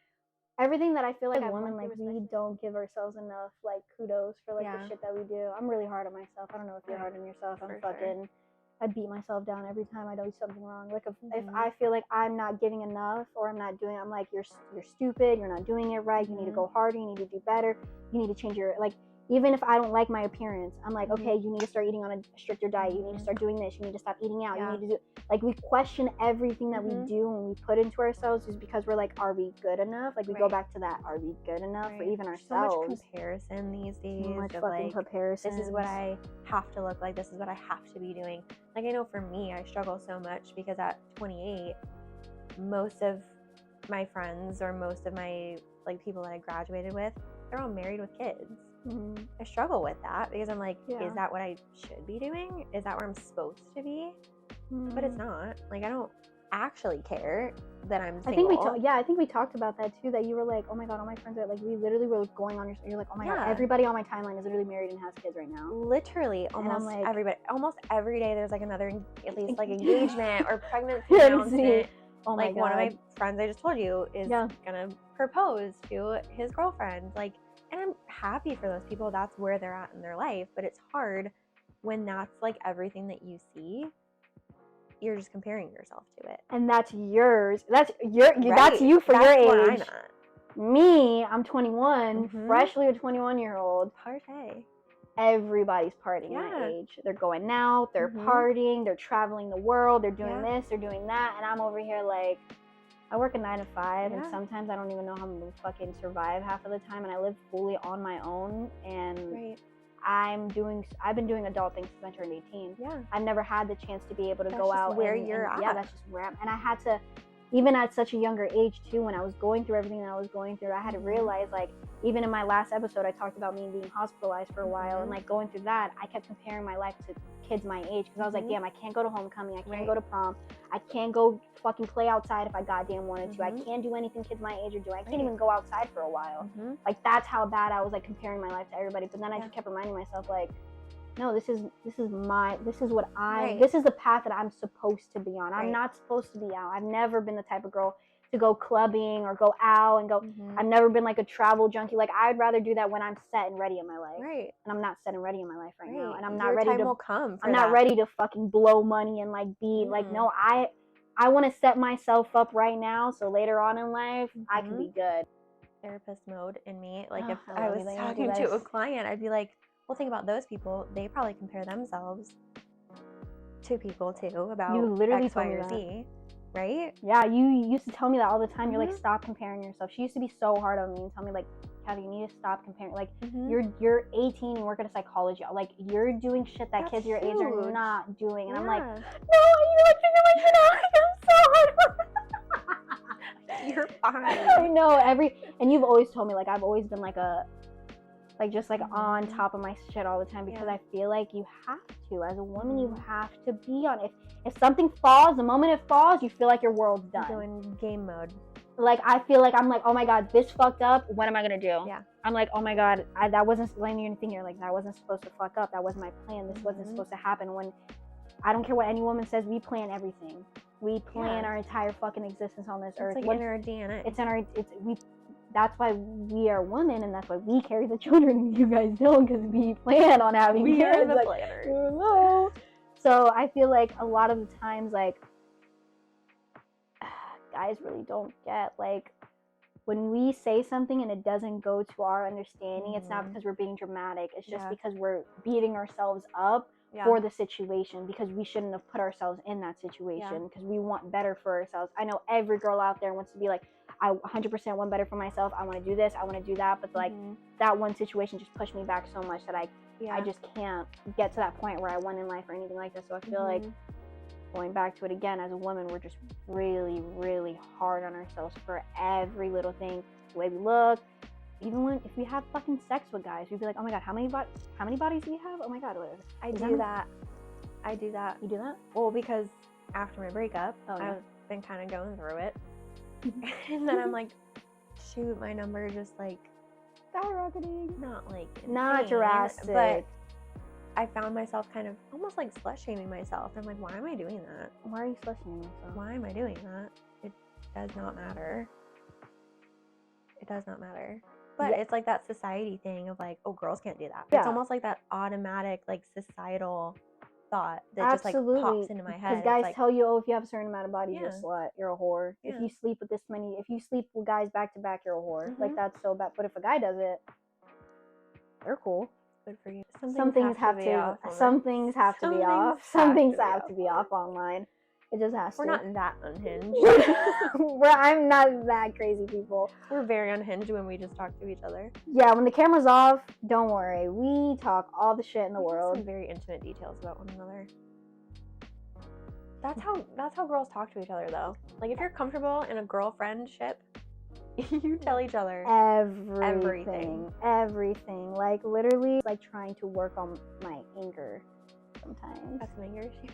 everything that I feel like as women, like, we don't give ourselves enough, like, kudos for, like, the shit that we do. I'm really hard on myself. I don't know if you're hard on yourself. I beat myself down every time I do something wrong. Like, if I feel like I'm not giving enough or I'm not doing, I'm like, you're stupid. You're not doing it right. You need to go harder. You need to do better. You need to change your, like, even if I don't like my appearance, I'm like, okay, you need to start eating on a stricter diet. You need to start doing this. You need to stop eating out. You need to do, like, we question everything that we do and we put into ourselves just because we're like, are we good enough? Like, we go back to that. Are we good enough for even ourselves? So much comparison these days. So much of fucking like, comparison. This is what I have to look like. This is what I have to be doing. Like, I know for me, I struggle so much because at 28, most of my friends or most of my, like, people that I graduated with, they're all married with kids. I struggle with that because I'm like, is that what I should be doing? Is that where I'm supposed to be? But it's not. Like, I don't actually care that I'm single. I think we talked about that too, that you were like, oh my God, all my friends are like, we literally were going on you're like, oh my God, everybody on my timeline is literally married and has kids right now. Literally, almost like, everybody, almost every day there's like another, at least like engagement or pregnancy announcement. Oh my God. One of my friends I just told you is gonna propose to his girlfriend. Like, and I'm happy for those people. That's where they're at in their life. But it's hard when that's like everything that you see. You're just comparing yourself to it. And that's yours. That's that's you for your age. Where I'm at. Me, I'm 21, freshly a 21-year-old. Party. Everybody's partying my age. They're going out, they're partying, they're traveling the world, they're doing this, they're doing that, and I'm over here like, I work a 9 to 5, and sometimes I don't even know how I'm gonna fucking survive half of the time, and I live fully on my own, and I've been doing adult things since I turned 18. I've never had the chance to be able to go out where you're at. Yeah, that's just where I'm, and I had to, even at such a younger age too, when I was going through everything that I was going through, I had to realize, like, even in my last episode, I talked about me being hospitalized for a while, and like going through that, I kept comparing my life to kids my age, because I was like, damn, I can't go to homecoming, I can't go to prom, I can't go fucking play outside if I goddamn wanted to, I can't do anything kids my age are doing, I can't even go outside for a while. Like, that's how bad I was, like, comparing my life to everybody. But then I just kept reminding myself, like, no, this is the path that I'm supposed to be on. I'm not supposed to be out. I've never been the type of girl to go clubbing or go out and go. I've never been like a travel junkie. Like, I'd rather do that when I'm set and ready in my life. And I'm not set and ready in my life right now. And I'm not ready to. Will come for I'm not ready to fucking blow money and like be like, no, I want to set myself up right now so later on in life I can be good. Therapist mode in me. Like, if I was talking to a client, I'd be like, well, think about those people. They probably compare themselves to people too about you literally X, Y, or Z, right? Yeah, you used to tell me that all the time. You're like, stop comparing yourself. She used to be so hard on me and tell me, like, Kathy, you need to stop comparing. Like, you're 18 and work at a psychology. Like, you're doing shit that kids your age are not doing. And I'm like, no, I need to like figure my shit out. I'm so hard. You're fine. I know and you've always told me, like, I've always been like just like on top of my shit all the time, because I feel like you have to, as a woman, you have to be on. If something falls, the moment it falls, you feel like your world's done. You're in game mode. Like, I feel like I'm like, oh my god, this fucked up. What am I gonna do? Yeah. I'm like, oh my god, that wasn't letting you think. You're like, that wasn't supposed to fuck up. That wasn't my plan. This wasn't supposed to happen. When I don't care what any woman says, we plan everything. We plan our entire fucking existence on this earth. It's like in our DNA. It's in our. That's why we are women, and that's why we carry the children. You guys don't, because we plan on having kids. We are the planners. Hello. So I feel like a lot of the times, like, guys really don't get, like, when we say something and it doesn't go to our understanding, it's not because we're being dramatic. It's just because we're beating ourselves up for the situation, because we shouldn't have put ourselves in that situation, because we want better for ourselves. I know every girl out there wants to be like, I 100% want better for myself. I want to do this. I want to do that. But like that one situation just pushed me back so much that I just can't get to that point where I want in life or anything like that. So I feel like, going back to it again, as a woman, we're just really, really hard on ourselves for every little thing. The way we look, even if we have fucking sex with guys, we'd be like, oh my god, how many bodies do we have? Oh my god, I do that. You do that? Well, because after my breakup, I've been kind of going through it. And then I'm like, shoot, my number just like skyrocketing. Not drastic, but I found myself kind of almost like slut shaming myself. I'm like, why am I doing that? Why are you slut shaming yourself? Why am I doing that? It does not matter. It does not matter. But it's like that society thing of like, oh, girls can't do that. It's almost like that automatic, like, societal thought that just like pops into my head. Because guys like, tell you, oh, if you have a certain amount of body, you're a slut, you're a whore. If you sleep with if you sleep with guys back to back, you're a whore. Like, that's so bad. But if a guy does it, they're cool. Good for you. Some things have to be off. Some things have to be off online. It just has to. We're not that unhinged. I'm not that crazy, people. We're very unhinged when we just talk to each other. Yeah, when the camera's off, don't worry. We talk all the shit in the world. Some very intimate details about one another. That's how girls talk to each other, though. Like, if you're comfortable in a girlfriendship, you tell each other everything. Like, literally, like, trying to work on my anger sometimes. That's an anger issue.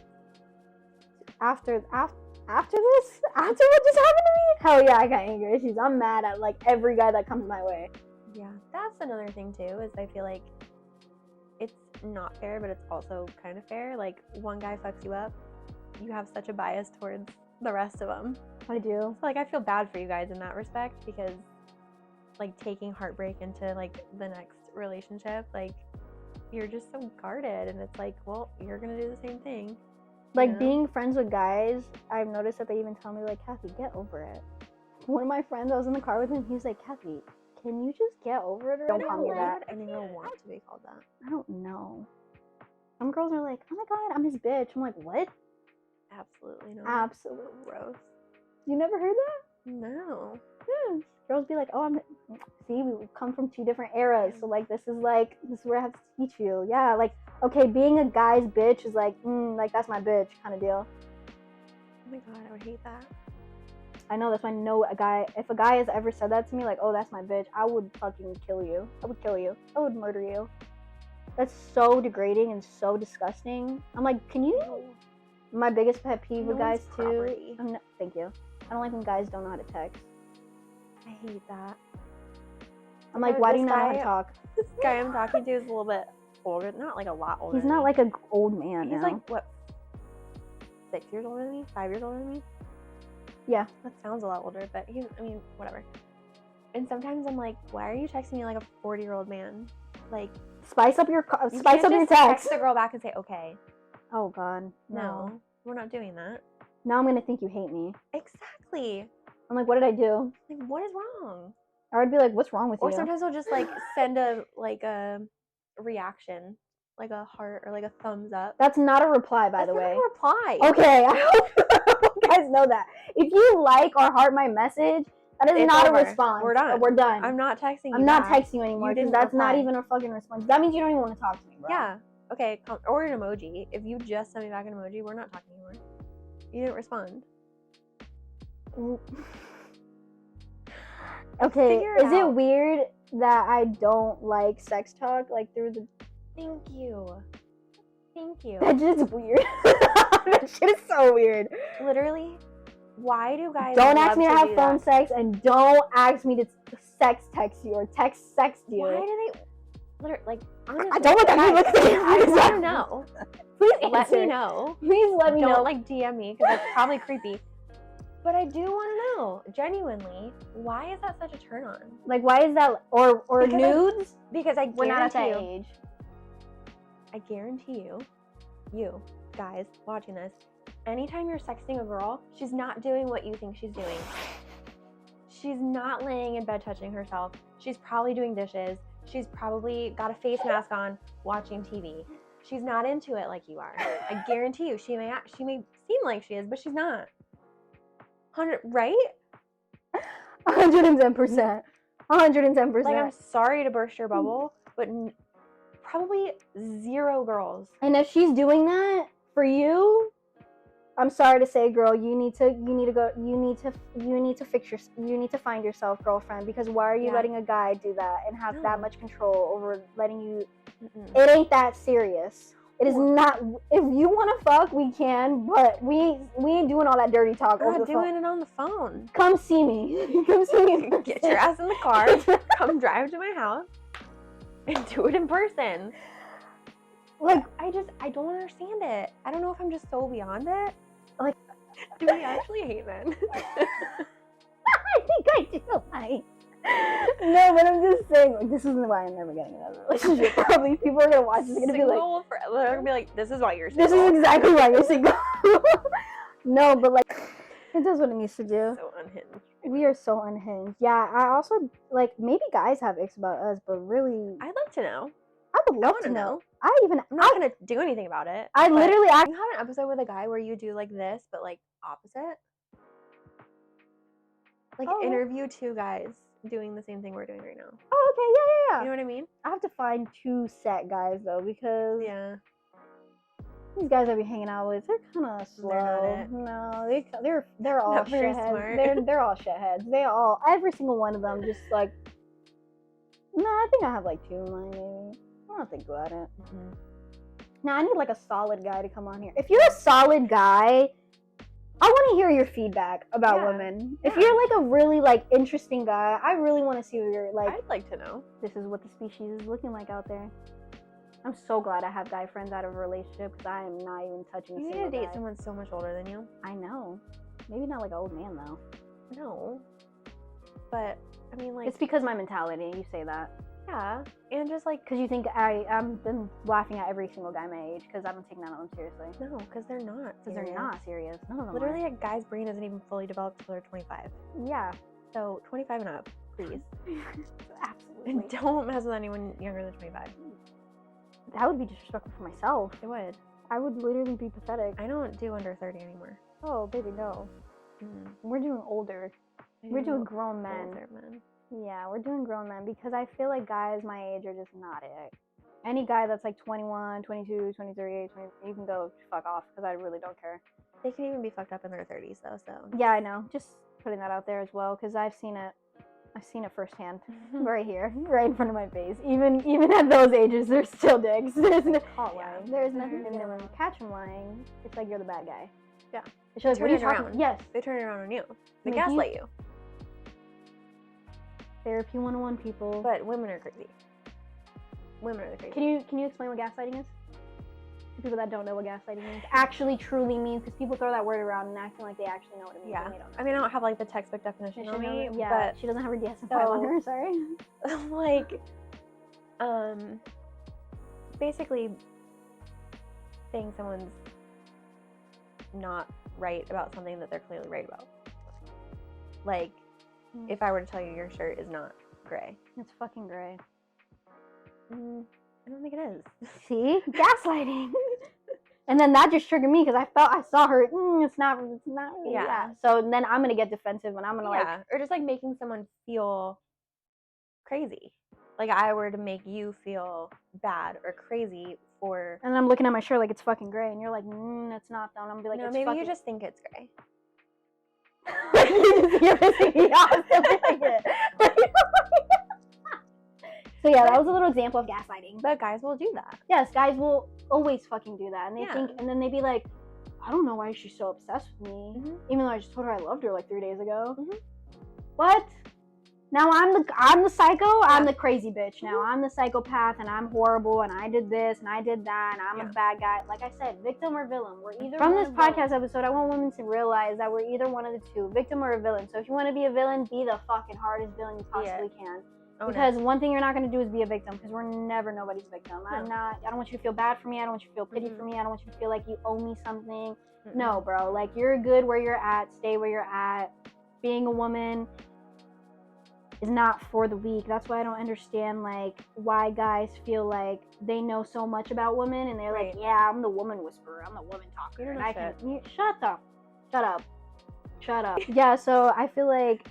After what just happened to me, hell yeah, I got anger issues. I'm mad at like every guy that comes my way. Yeah, that's another thing too, is I feel like it's not fair, but it's also kind of fair. Like, one guy fucks you up, you have such a bias towards the rest of them. I do. So like, I feel bad for you guys in that respect, because like, taking heartbreak into like the next relationship, like, you're just so guarded, and it's like, well, you're gonna do the same thing. Like, being friends with guys, I've noticed that they even tell me, like, Kathy, get over it. One of my friends, I was in the car with him, he was like, Kathy, can you just get over it? Don't call me that. I don't even want to be called that. I don't know. Some girls are like, oh my god, I'm his bitch. I'm like, what? Absolutely not. Absolutely. Gross. You never heard that? No. Yes. Girls be like, oh, see, we come from two different eras, so like, this is where I have to teach you. Yeah, like, okay, being a guy's bitch is like, like, that's my bitch kind of deal. Oh my god, I would hate that. I know, that's why if a guy has ever said that to me, like, oh, that's my bitch, I would fucking kill you. I would kill you. I would murder you. That's so degrading and so disgusting. I'm like, can you? My biggest pet peeve with guys too. Thank you. I don't like when guys don't know how to text. I hate that. I'm like, why do you not know how to talk? This guy I'm talking to is a little bit older, not like a lot older. He's not like an old man. He's like, what, 6 years older than me? 5 years older than me? Yeah. That sounds a lot older, but whatever. And sometimes I'm like, why are you texting me like a 40-year-old man? Like, spice up your text. Text the girl back and say, okay. Oh god, no, we're not doing that. Now I'm gonna think you hate me. Exactly. I'm like, what did I do? Like, what is wrong? Or I'd be like, what's wrong with you? Or sometimes I'll just like send a reaction, like a heart or like a thumbs up. That's not a reply, by the way. That's not a reply. Okay, I hope you guys know that. If you like or heart my message, that is not a response. We're done. We're done. I'm not texting you. I'm not texting you anymore, because that's not even a fucking response. That means you don't even want to talk to me, bro. Yeah. Okay. Or an emoji. If you just send me back an emoji, we're not talking anymore. You didn't respond. Okay, Figure it is it out. weird that I don't like sex talk like through the? Thank you. That just weird. That shit is so weird. Literally, why do guys Don't love ask me to do have phone that? sex, and don't ask me to sex text you or text you. Why do they? Literally, like, honestly, I don't want that. guys, Look at me. I want to know. Please Let me answer. know. Please let me Don't know. like DM me because that's probably creepy. But I do want to know, genuinely, why is that such a turn on? Like, why is that? Or Because nudes? Because I We're not at guarantee that you, age. I guarantee you guys watching this, anytime you're sexting a girl, she's not doing what you think she's doing. She's not laying in bed touching herself. She's probably doing dishes. She's probably got a face mask on watching TV. She's not into it like you are. I guarantee you, she may seem like she is, but she's not. 100, right? 110%. 110%. Like, I'm sorry to burst your bubble, but probably 0 girls. And if she's doing that for you, I'm sorry to say, girl, you need to find yourself, girlfriend, because why are you letting a guy do that and have that much control over letting you? It ain't that serious. It is not. If you want to fuck, we can, but we ain't doing all that dirty talk We're over not the phone. doing it on the phone. Come see me. Come see me. Get your ass in the car. Come drive to my house and do it in person. Like, I don't understand it. I don't know if I'm just so beyond it. Like, do we actually hate men? I think I do. No, but I'm just saying, like, this isn't why I'm never getting another relationship. Probably people are gonna watch this, gonna be like, they're gonna be like, this is why you're single. this is exactly why you're single. No, but like, it does what it needs to do. So unhinged. We are so unhinged. Yeah, I also, like, maybe guys have icks about us, but really, I'd like to know. I would love to know. I'm not gonna do anything about it. I literally, you have an episode with a guy where you do like this, but like opposite. Like, interview 2 guys doing the same thing we're doing right now. Oh, okay, yeah. You know what I mean? I have to find 2 set guys though, because these guys I be hanging out with, they're kind of slow. They're not it. No, they're all Not very shitheads. smart. They're all shitheads. Every single one of them, just like. No, I think I have like 2 in mind, maybe. I don't think about it. Now I need like a solid guy to come on here. If you're a solid guy, I want to hear your feedback about women. If you're like a really like interesting guy, I really want to see what you're like. I'd like to know. This is what the species is looking like out there. I'm so glad I have guy friends out of a relationship, because I am not even touching. You need to date someone so much older than you. I know. Maybe not like an old man though. No. But I mean, like, it's because my mentality. You say that. Yeah, and just like, because you think I'm been laughing at every single guy my age because I don't take none of them seriously. No, because they're not. Because they're not serious. None of them. Literally, a guy's brain isn't even fully developed until they're 25. Yeah. So 25 and up, please. Absolutely. And don't mess with anyone younger than 25. That would be disrespectful for myself. It would. I would literally be pathetic. I don't do under 30 anymore. Oh, baby, no. We're doing older. We're doing grown men. Older men. Yeah, we're doing grown men, because I feel like guys my age are just not it. Any guy that's like 21, 22, 23, 20, you can go fuck off, because I really don't care. They can even be fucked up in their 30s though, so. Yeah, I know. Just putting that out there as well, because I've seen it. I've seen it firsthand, right here, right in front of my face. Even at those ages, there's still dicks. There's nothing in them. Catch them lying. It's like you're the bad guy. Yeah. It's like, what are you talking? Yes. They turn it around on you. They Like, gaslight you. Therapy 101, people. But women are crazy. Women are the crazy. Can you explain what gaslighting is? To people that don't know what gaslighting means, actually truly means, because people throw that word around and acting like they actually know what it means. Yeah. And they don't know. I mean, I don't have like the textbook definition on me, yeah, but she doesn't have her DSM-5 on her. Sorry. Like, basically saying someone's not right about something that they're clearly right about. Like, if I were to tell you your shirt is not gray. It's fucking gray. I don't think it is. See? Gaslighting. And then that just triggered me, because I saw her, it's not really, yeah. So then I'm going to get defensive, and I'm going to or just like making someone feel crazy. Like, I were to make you feel bad or crazy for. And then I'm looking at my shirt like it's fucking gray, and you're like, it's not though. And I'm gonna be like, no, it's maybe fucking... you just think it's gray. You're pissing me off. So yeah, that was a little example of gaslighting. But guys will do that. Yes, guys will always fucking do that, and they Yeah. think, and then they be like, I don't know why she's so obsessed with me, even though I just told her I loved her like 3 days ago. What? Now I'm the psycho. I'm the crazy bitch. Now I'm the psychopath, and I'm horrible, and I did this, and I did that, and I'm a bad guy. Like I said, victim or villain. We're either from this podcast episode. I want women to realize that we're either one of the two, victim or a villain. So if you want to be a villain, be the fucking hardest villain you possibly can. Because one thing you're not going to do is be a victim, because we're never nobody's victim. I don't want you to feel bad for me. I don't want you to feel pity for me. I don't want you to feel like you owe me something. No, bro. Like, you're good where you're at. Stay where you're at. Being a woman is not for the weak. That's why I don't understand, like, why guys feel like they know so much about women, and they're like, yeah, I'm the woman whisperer. I'm the woman talker. And I can... Shut up. Yeah, so I feel like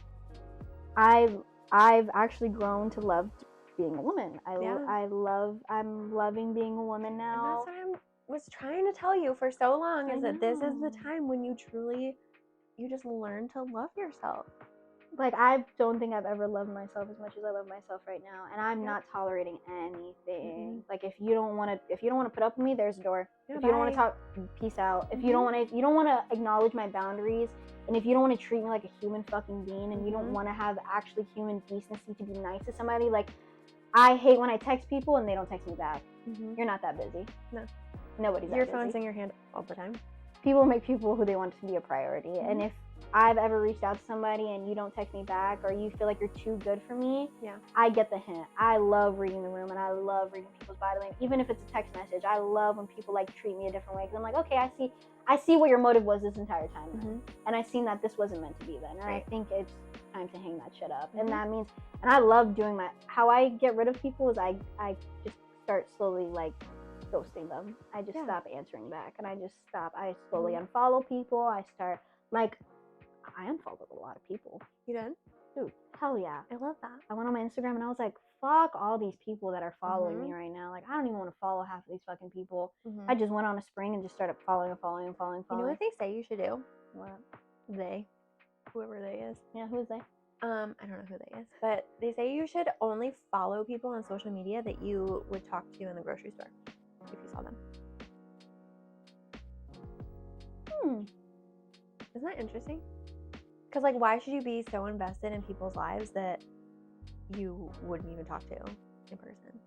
I've actually grown to love being a woman. I'm loving being a woman now. And that's what I was trying to tell you for so long, is that this is the time when you just learn to love yourself. Like, I don't think I've ever loved myself as much as I love myself right now, and I'm not tolerating anything. Like, if you don't want to put up with me, there's a door. If you don't want to talk, peace out. If you don't want to acknowledge my boundaries, and if you don't want to treat me like a human fucking being, and you don't want to have actually human decency to be nice to somebody, like, I hate when I text people and they don't text me back. You're not that busy. No, nobody's that busy. Your phone's in your hand all the time. People make people who they want to be a priority, and if I've ever reached out to somebody and you don't text me back, or you feel like you're too good for me, I get the hint. I love reading the room, and I love reading people's body language. Even if it's a text message, I love when people like treat me a different way, because I'm like, okay, I see what your motive was this entire time, and I've seen that this wasn't meant to be then, and I think it's time to hang that shit up. And that means, and I love doing how I get rid of people is I just start slowly like ghosting them. I just stop answering back, and I slowly unfollow people. I start like, I unfollowed a lot of people. You did? Dude, hell yeah. I love that. I went on my Instagram and I was like, fuck all these people that are following me right now. Like, I don't even want to follow half of these fucking people. I just went on a spring and just started following. You know what they say you should do? What? They. Whoever they is. Yeah, who is they? I don't know who they is. But they say you should only follow people on social media that you would talk to in the grocery store if you saw them. Isn't that interesting? Because, like, why should you be so invested in people's lives that you wouldn't even talk to in person?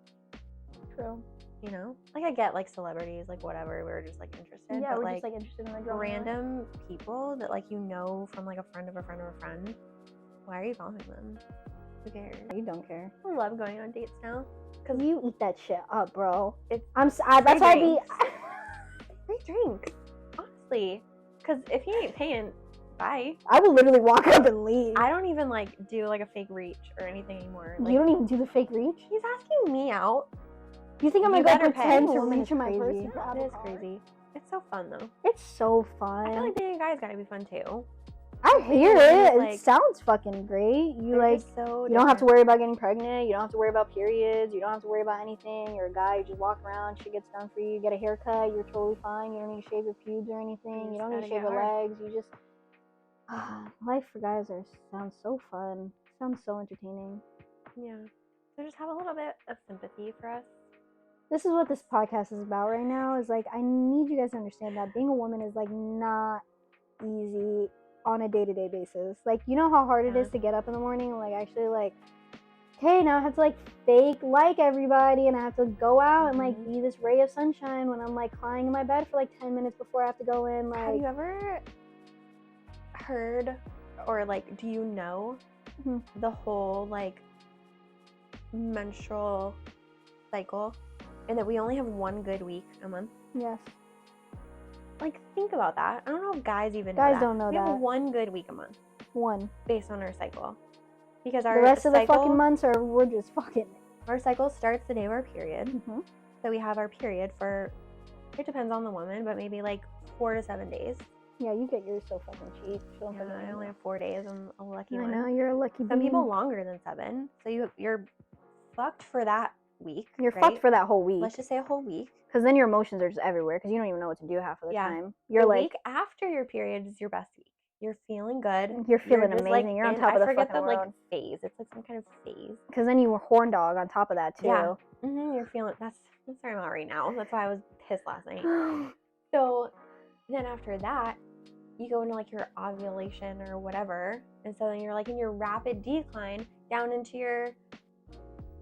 True. You know? Like, I get, like, celebrities, like, whatever, we're just, like, interested. Yeah, but, we're like, just, like, interested in the girl. Random people that, like, you know from, like, a friend of a friend of a friend, why are you following them? Who cares? You don't care. I love going on dates now. Because you eat that shit up, bro. That's why I be... Free drinks. Honestly. Because if he ain't paying... Bye. I will literally walk up and leave. I don't even like do like a fake reach or anything anymore. Like, you don't even do the fake reach? He's asking me out. You think I'm gonna go pretend to reach in my person? It is crazy. It's so fun though. It's so fun. I feel like being a guy's gotta be fun too. I hear it. Like, it sounds fucking great. You like so you don't have to worry about getting pregnant. You don't have to worry about periods. You don't have to worry about anything. You're a guy. You just walk around. Shit gets done for you. You get a haircut. You're totally fine. You don't need to shave your pubes or anything. You don't need to shave your legs. You just life for guys sounds so fun. Sounds so entertaining. Yeah. So just have a little bit of sympathy for us. This is what this podcast is about right now. Is like, I need you guys to understand that being a woman is like not easy on a day-to-day basis. Like, you know how hard it is to get up in the morning and like actually like, okay, now I have to like fake like everybody, and I have to go out and like be this ray of sunshine when I'm like lying in my bed for like 10 minutes before I have to go in. Like, have you ever heard or like, do you know the whole like menstrual cycle, and that we only have one good week a month? Yes. Like, think about that. I don't know if guys even know guys that. Don't know we that. have one good week a month. One. Based on our cycle. Because our the rest cycle, of the fucking months we're just fucking. Our cycle starts the day of our period. So we have our period for, it depends on the woman, but maybe like 4 to 7 days. Yeah, you get yours so fucking cheap. I only have 4 days. I'm a lucky one. I know, you're a lucky Some people longer than 7. So you're fucked for that week. You're fucked for that whole week. Let's just say a whole week. Because then your emotions are just everywhere, because you don't even know what to do half of the time. You're the like, week after your period is your best week. You're feeling good. You're feeling just, amazing. You're on top of the I forget fucking the world. phase. It's like some kind of phase. Because then you were horn dog on top of that too. Yeah. You're feeling. That's where I'm at right now. That's why I was pissed last night. So then after that, you go into like your ovulation or whatever, and so then you're like in your rapid decline down into your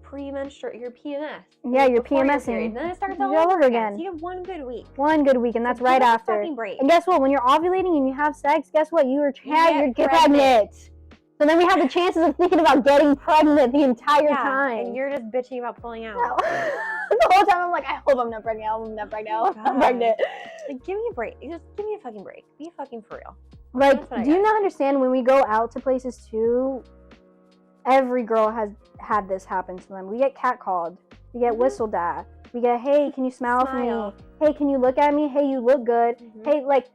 premenstrual, your PMS. Yeah, you're before your PMSing. period. Then it starts all all over again. So you have one good week. One good week, and that's So right give us a after. fucking break. And guess what? When you're ovulating and you have sex, guess what? You're get pregnant. So then we have the chances of thinking about getting pregnant the entire time. And you're just bitching about pulling out. No. The whole time I'm like, I hope I'm not pregnant. I hope I'm not pregnant. I hope I'm pregnant. Like, give me a break. Just give me a fucking break. Be fucking for real. Like, do you not understand when we go out to places too? Every girl has had this happen to them. We get catcalled. We get whistled at. We get, hey, can you smile for me? Hey, can you look at me? Hey, you look good. Hey, like,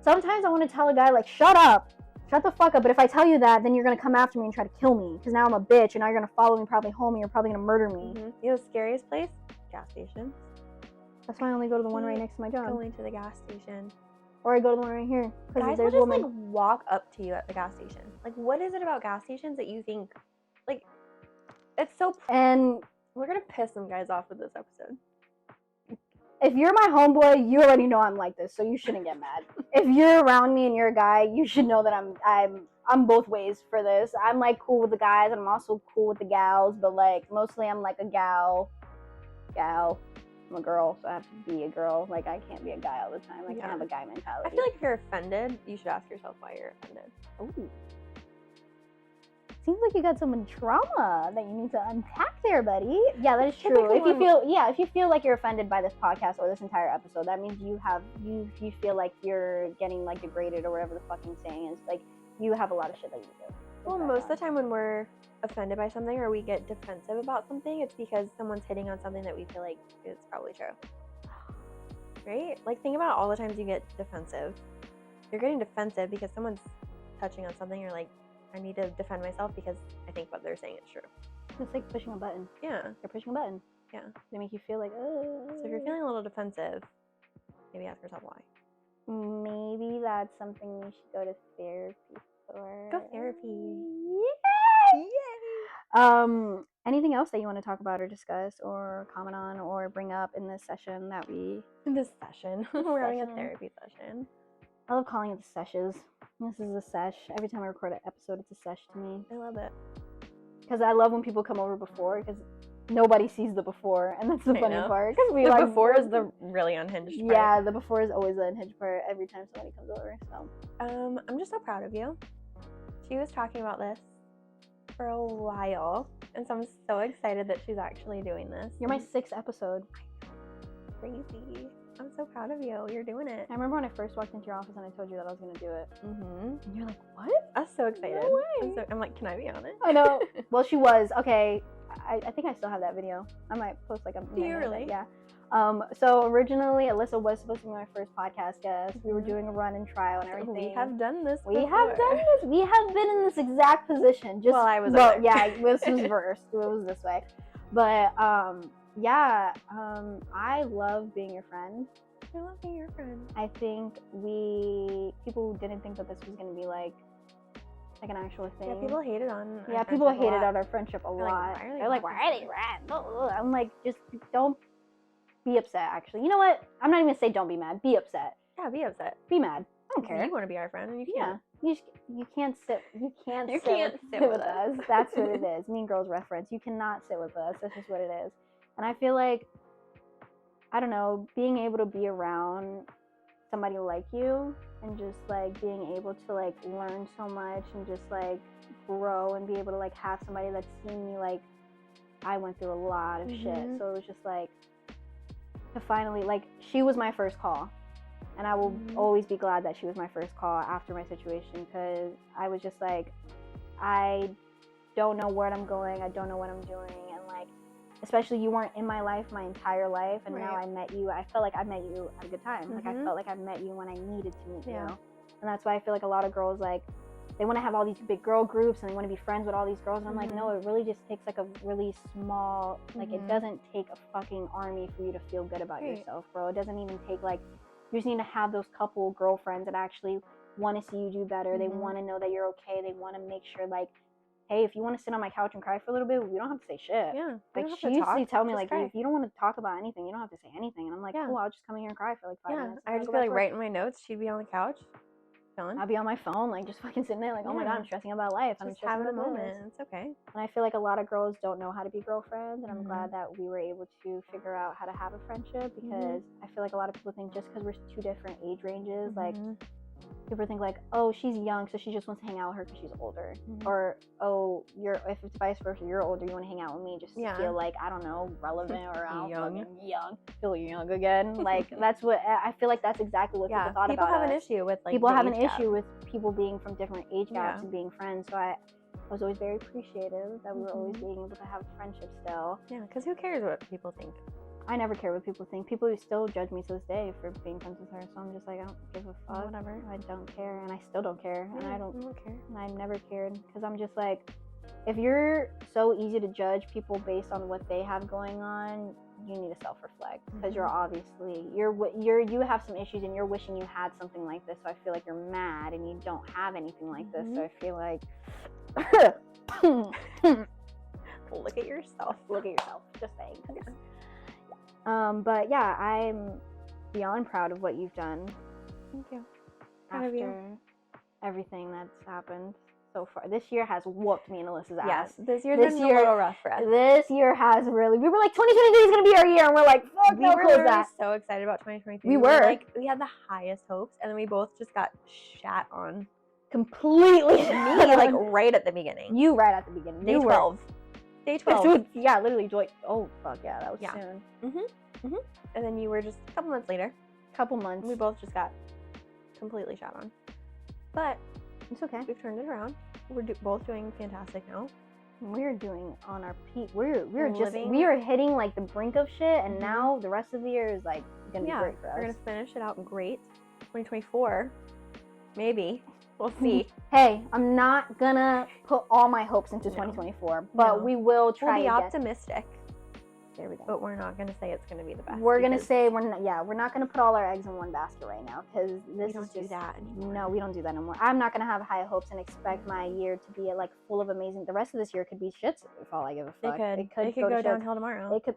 sometimes I want to tell a guy, like, shut up. Shut the fuck up. But if I tell you that, then you're going to come after me and try to kill me. Because now I'm a bitch, and now you're going to follow me probably home, and you're probably going to murder me. You know the scariest place? Gas station. That's why I only go to the one right next to my job. Going to the gas station. Or I go to the one right here. Guys will just, like, walk up to you at the gas station. Like, what is it about gas stations that you think, like, it's so... And we're going to piss some guys off with this episode. If you're my homeboy, you already know I'm like this, so you shouldn't get mad. If you're around me and you're a guy, you should know that I'm both ways for this. I'm like cool with the guys, and I'm also cool with the gals, but like mostly I'm like a gal. I'm a girl, so I have to be a girl. Like I can't be a guy all the time. I can't have a guy mentality. I feel like if you're offended, you should ask yourself why you're offended. Ooh. Seems like you got some trauma that you need to unpack there, buddy. Yeah, that is true. If you feel like you're offended by this podcast or this entire episode, that means you feel like you're getting like degraded or whatever the fucking saying is. Like you have a lot of shit that you do. Well, most of the time when we're offended by something or we get defensive about something, it's because someone's hitting on something that we feel like is probably true. Right? Like think about all the times you get defensive. You're getting defensive because someone's touching on something. You're like, I need to defend myself because I think what they're saying is true. It's like pushing a button. Yeah. You're pushing a button. Yeah. They make you feel like, So if you're feeling a little defensive, maybe ask yourself why. Maybe that's something we should go to therapy for. Go therapy. Yay! Anything else that you want to talk about or discuss or comment on or bring up in this session that we... In this session. We're having a therapy session. I love calling it the sessions. This is a sesh. Every time I record an episode, it's a sesh to me. I love it. Because I love when people come over before, because nobody sees the before, and that's the funny part. Because we the before is the really unhinged part. Yeah, the before is always the unhinged part every time somebody comes over. So, I'm just so proud of you. She was talking about this for a while, and so I'm so excited that she's actually doing this. You're my 6th episode. Crazy. I'm so proud of you. You're doing it. I remember when I first walked into your office and I told you that I was going to do it. And you're like, what? I was so excited. No way. I'm like, can I be on it? I know. Well, she was. Okay. I think I still have that video. I might post like a... Do you really? Yeah. So originally, Alyssa was supposed to be my first podcast guest. We were doing a run and trial and everything. We have done this We have been in this exact position. Just, well, I was yeah, this was reversed. It was this way. But, I love being your friend. I love being your friend. I think people didn't think that this was going to be like an actual thing. Yeah, people hated on our friendship a lot. They're like, why are they friends? I'm like, just don't be upset, actually. You know what? I'm not even going to say don't be mad. Be upset. Yeah, be upset. Be mad. I don't care. You want to be our friend, and you can. Yeah. You can't sit with us. That's what it is. Mean Girls reference. You cannot sit with us. That's just what it is. And I feel like, I don't know, being able to be around somebody like you and just like being able to like learn so much and just like grow and be able to like have somebody that's seen me, like I went through a lot of shit. So it was just like to finally, like, she was my first call. And I will always be glad that she was my first call after my situation, because I was just like, I don't know where I'm going. I don't know what I'm doing. And like, especially you weren't in my life my entire life. And now I met you. I felt like I met you at a good time. Like I felt like I met you when I needed to meet you. And that's why I feel like a lot of girls, like, they want to have all these big girl groups and they want to be friends with all these girls. And I'm like, no, it really just takes like a really small, like it doesn't take a fucking army for you to feel good about yourself, bro. It doesn't even take like, you just need to have those couple girlfriends that actually want to see you do better. They want to know that you're okay. They want to make sure, like, hey, if you want to sit on my couch and cry for a little bit, we don't have to say shit. Yeah. Like, she used to tell me, like, if you don't want to talk about anything, you don't have to say anything. And I'm like, cool, I'll just come in here and cry for like 5 minutes. I would just be like writing my notes. She'd be on the couch, chilling. I'll be on my phone, like, just fucking sitting there, like, oh my God, I'm stressing about life. I'm just having a moment. It's okay. And I feel like a lot of girls don't know how to be girlfriends, and I'm glad that we were able to figure out how to have a friendship, because I feel like a lot of people think just because we're 2 different age ranges, like, people think like, oh, she's young, so she just wants to hang out with her because she's older, or if it's vice versa, you're older, you want to hang out with me just to feel like, I don't know, relevant or young, feel young again. Like, that's what I feel like. That's exactly what people thought about us. People have an issue with, like, people have an issue with people being from different age gaps and being friends. So I was always very appreciative that we were always being able to have a friendship still. Yeah, because who cares what people think? I never care what people think. People still judge me to this day for being friends with her, so I'm just like, I don't give a fuck. Whatever. I don't care, and I still don't care, and I don't care. And I never cared, because I'm just like, if you're so easy to judge people based on what they have going on, you need to self-reflect, because you're obviously you have some issues, and you're wishing you had something like this. So I feel like you're mad, and you don't have anything like this. So I feel like, look at yourself. Look at yourself. Just saying. But yeah, I'm beyond proud of what you've done. Thank you. After everything that's happened so far. This year has whooped me and Alyssa's ass. Yes, this year's been a little rough for us. This year has really, we were like, 2023 is going to be our year, and we're like, fuck, we were literally so excited about 2023. We were. Like, we had the highest hopes, and then we both just got shat on. Completely. Me, like, right at the beginning. You right at the beginning. Day 12. Day 12. Yeah, literally, oh, fuck, yeah, that was soon. And then you were just a couple months later. Couple months. We both just got completely shot on. But it's okay. We've turned it around. We're both doing fantastic now. We're doing on our peak. We are hitting like the brink of shit, and now the rest of the year is like gonna be great for us. We're gonna finish it out great. 2024, maybe. We'll see. Hey, I'm not gonna put all my hopes into 2024, but we will try. We'll be optimistic. There we go. But we're not gonna say it's gonna be the best. We're gonna say we're not gonna put all our eggs in one basket right now, because this is just, do that anymore. No, we don't do that anymore. I'm not gonna have high hopes and expect my year to be like full of amazing. The rest of this year could be shits if all I give a fuck. It could go downhill tomorrow. It could,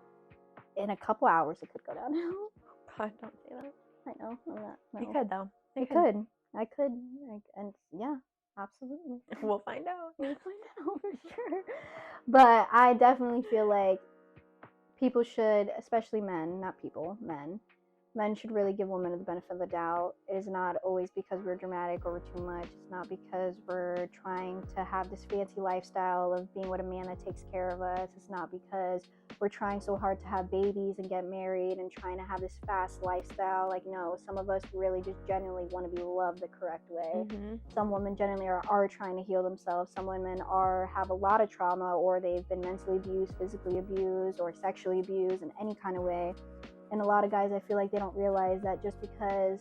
in a couple hours, it could go downhill. God, don't say that. I know. I'm not. No. It could though. It could. I could, and yeah, absolutely. We'll find out. We'll find out for sure. But I definitely feel like people should, especially men, not people, men should really give women the benefit of the doubt. It is not always because we're dramatic or we're too much. It's not because we're trying to have this fancy lifestyle of being with a man that takes care of us. It's not because we're trying so hard to have babies and get married and trying to have this fast lifestyle. Like, no, some of us really just genuinely want to be loved the correct way. Some women genuinely are trying to heal themselves. Some women have a lot of trauma, or they've been mentally abused, physically abused, or sexually abused in any kind of way. And a lot of guys, I feel like they don't realize that just because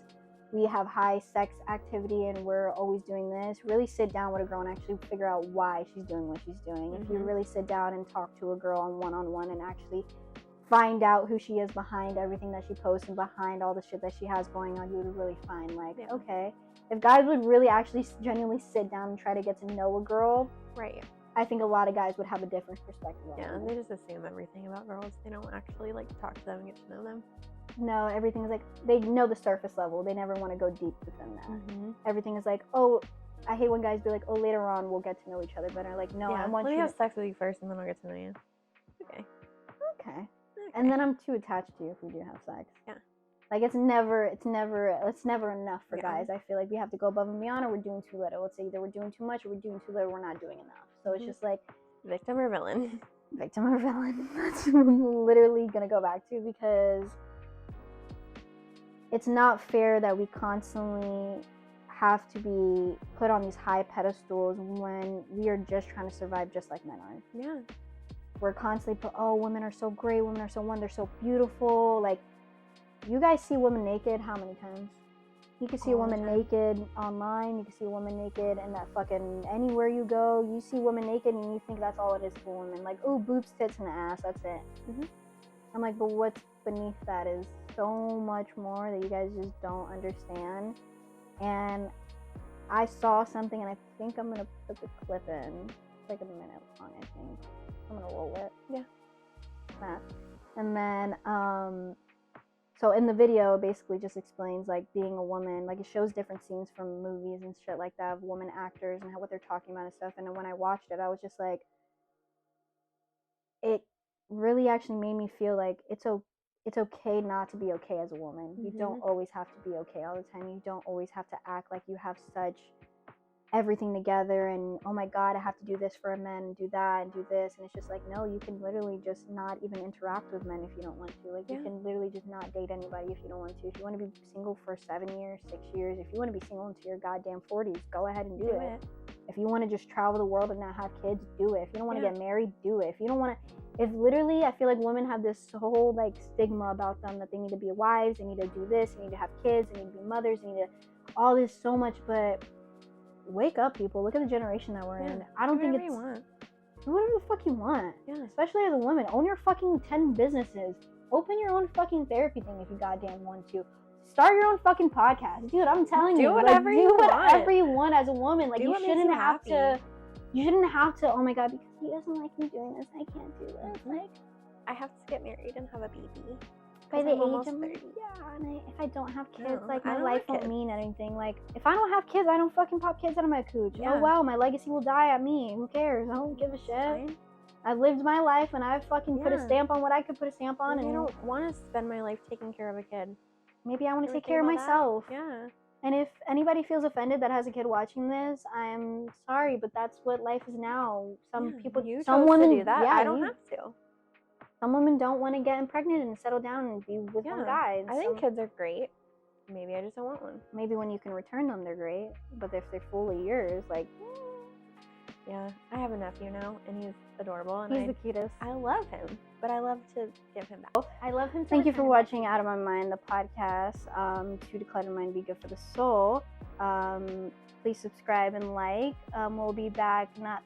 we have high sex activity and we're always doing this, really sit down with a girl and actually figure out why she's doing what she's doing. If you really sit down and talk to a girl on one-on-one and actually find out who she is behind everything that she posts and behind all the shit that she has going on, you would really find like, okay, if guys would really actually genuinely sit down and try to get to know a girl, right? I think a lot of guys would have a different perspective on it. They just assume everything about girls. They don't actually like talk to them and get to know them. No, everything is like, they know the surface level. They never want to go deep within that. Everything is like, oh, I hate when guys be like, oh, later on we'll get to know each other better. Like, no, I want let you me have sex with you first and then I'll get to know you. Okay. And then I'm too attached to you if we do have sex. Yeah. Like, it's never enough for guys. I feel like we have to go above and beyond, or we're doing too little. It's either we're doing too much or we're doing too little, we're not doing enough. So it's just like, victim or villain. Victim or villain. That's what I'm literally gonna go back to, because it's not fair that we constantly have to be put on these high pedestals when we are just trying to survive just like men are. Yeah. We're constantly put, oh, women are so great, women are so they're so beautiful. Like, you guys see women naked how many times? You can see a woman naked online. You can see a woman naked in that fucking anywhere you go. You see women naked and you think that's all it is for women. Like, oh, boobs, tits, and ass. That's it. I'm like, but what's beneath that is so much more that you guys just don't understand. And I saw something, and I think I'm gonna put the clip in. It's like a minute long, I think. I'm gonna roll it. Yeah. That. And then, so in the video, it basically just explains like being a woman. Like it shows different scenes from movies and shit like that of woman actors and what they're talking about and stuff. And then when I watched it, I was just like, it really actually made me feel like it's okay not to be okay as a woman. You don't always have to be okay all the time. You don't always have to act like you have such everything together and oh my god, I have to do this for a man and do that and do this. And it's just like, no, you can literally just not even interact with men if you don't want to. Like you can literally just not date anybody if you don't want to. If you want to be single for 7 years, 6 years, if you want to be single until your goddamn 40s, go ahead and do it. If you want to just travel the world and not have kids, do it. If you don't want to get married, do it. If you don't want to, if literally, I feel like women have this whole like stigma about them that they need to be wives, they need to do this, they need to have kids, they need to be mothers, they need to all this so much. But wake up, people. Look at the generation that we're in. I don't think it's, do whatever the fuck you want. Especially as a woman, own your fucking 10 businesses. Open your own fucking therapy thing if you goddamn want to. Start your own fucking podcast, dude. I'm telling you, whatever like, you do want. whatever you want as a woman. Like do you shouldn't have to. You shouldn't have to. Oh my god, because he doesn't like me doing this, I can't do this. Like I have to get married and have a baby. By the age almost of 30. Yeah, and if I don't have kids, No, like I my don't life want won't mean anything. Like if I don't have kids, I don't fucking pop kids out of my cooch. Oh well, my legacy will die at me. Who cares? I don't give a shit. Fine. I lived my life and I fucking put a stamp on what I could put a stamp on. Maybe and I don't want to spend my life taking care of a kid. Maybe I want to take care of myself. Yeah. And if anybody feels offended that has a kid watching this, I'm sorry, but that's what life is now. Some people, some women do that. I don't have to. Some women don't want to get pregnant and settle down and be with one guy. I think kids are great. Maybe I just don't want one. Maybe when you can return them, they're great. But if they're fully yours, like... Yeah, I have a nephew now, and he's adorable. And he's the cutest. I love him, but I love to give him back. I love him. Thank you for watching Out of My Mind, the podcast. To Declutter Mind, Be Good for the Soul. Please subscribe and like. We'll be back not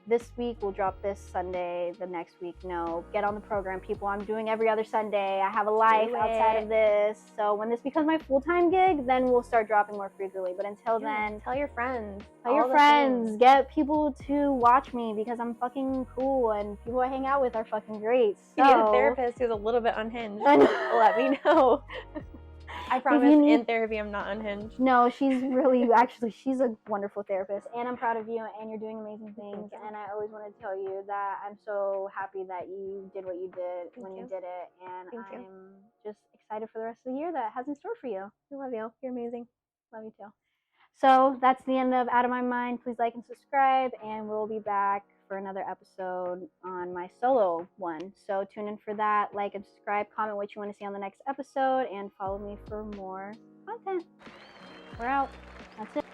this week. We'll drop this Sunday. The next week, no. Get on the program, people. I'm doing every other Sunday. I have a life outside of this. So when this becomes my full-time gig, then we'll start dropping more frequently. But until then, tell your friends. Tell your friends. Get people to watch me because I'm fucking cool and people I hang out with are fucking great. So, you need a therapist who's a little bit unhinged. Let me know. I promise in therapy I'm not unhinged. No, she's really, actually, she's a wonderful therapist, and I'm proud of you, and you're doing amazing things, and I always want to tell you that I'm so happy that you did what you did when you did it, and I'm just excited for the rest of the year that has in store for you. I love you. You're amazing. Love you too. So that's the end of Out of My Mind. Please like and subscribe, and we'll be back for another episode on my solo one. So tune in for that. Like and subscribe, comment what you want to see on the next episode, and follow me for more content. We're out. That's it.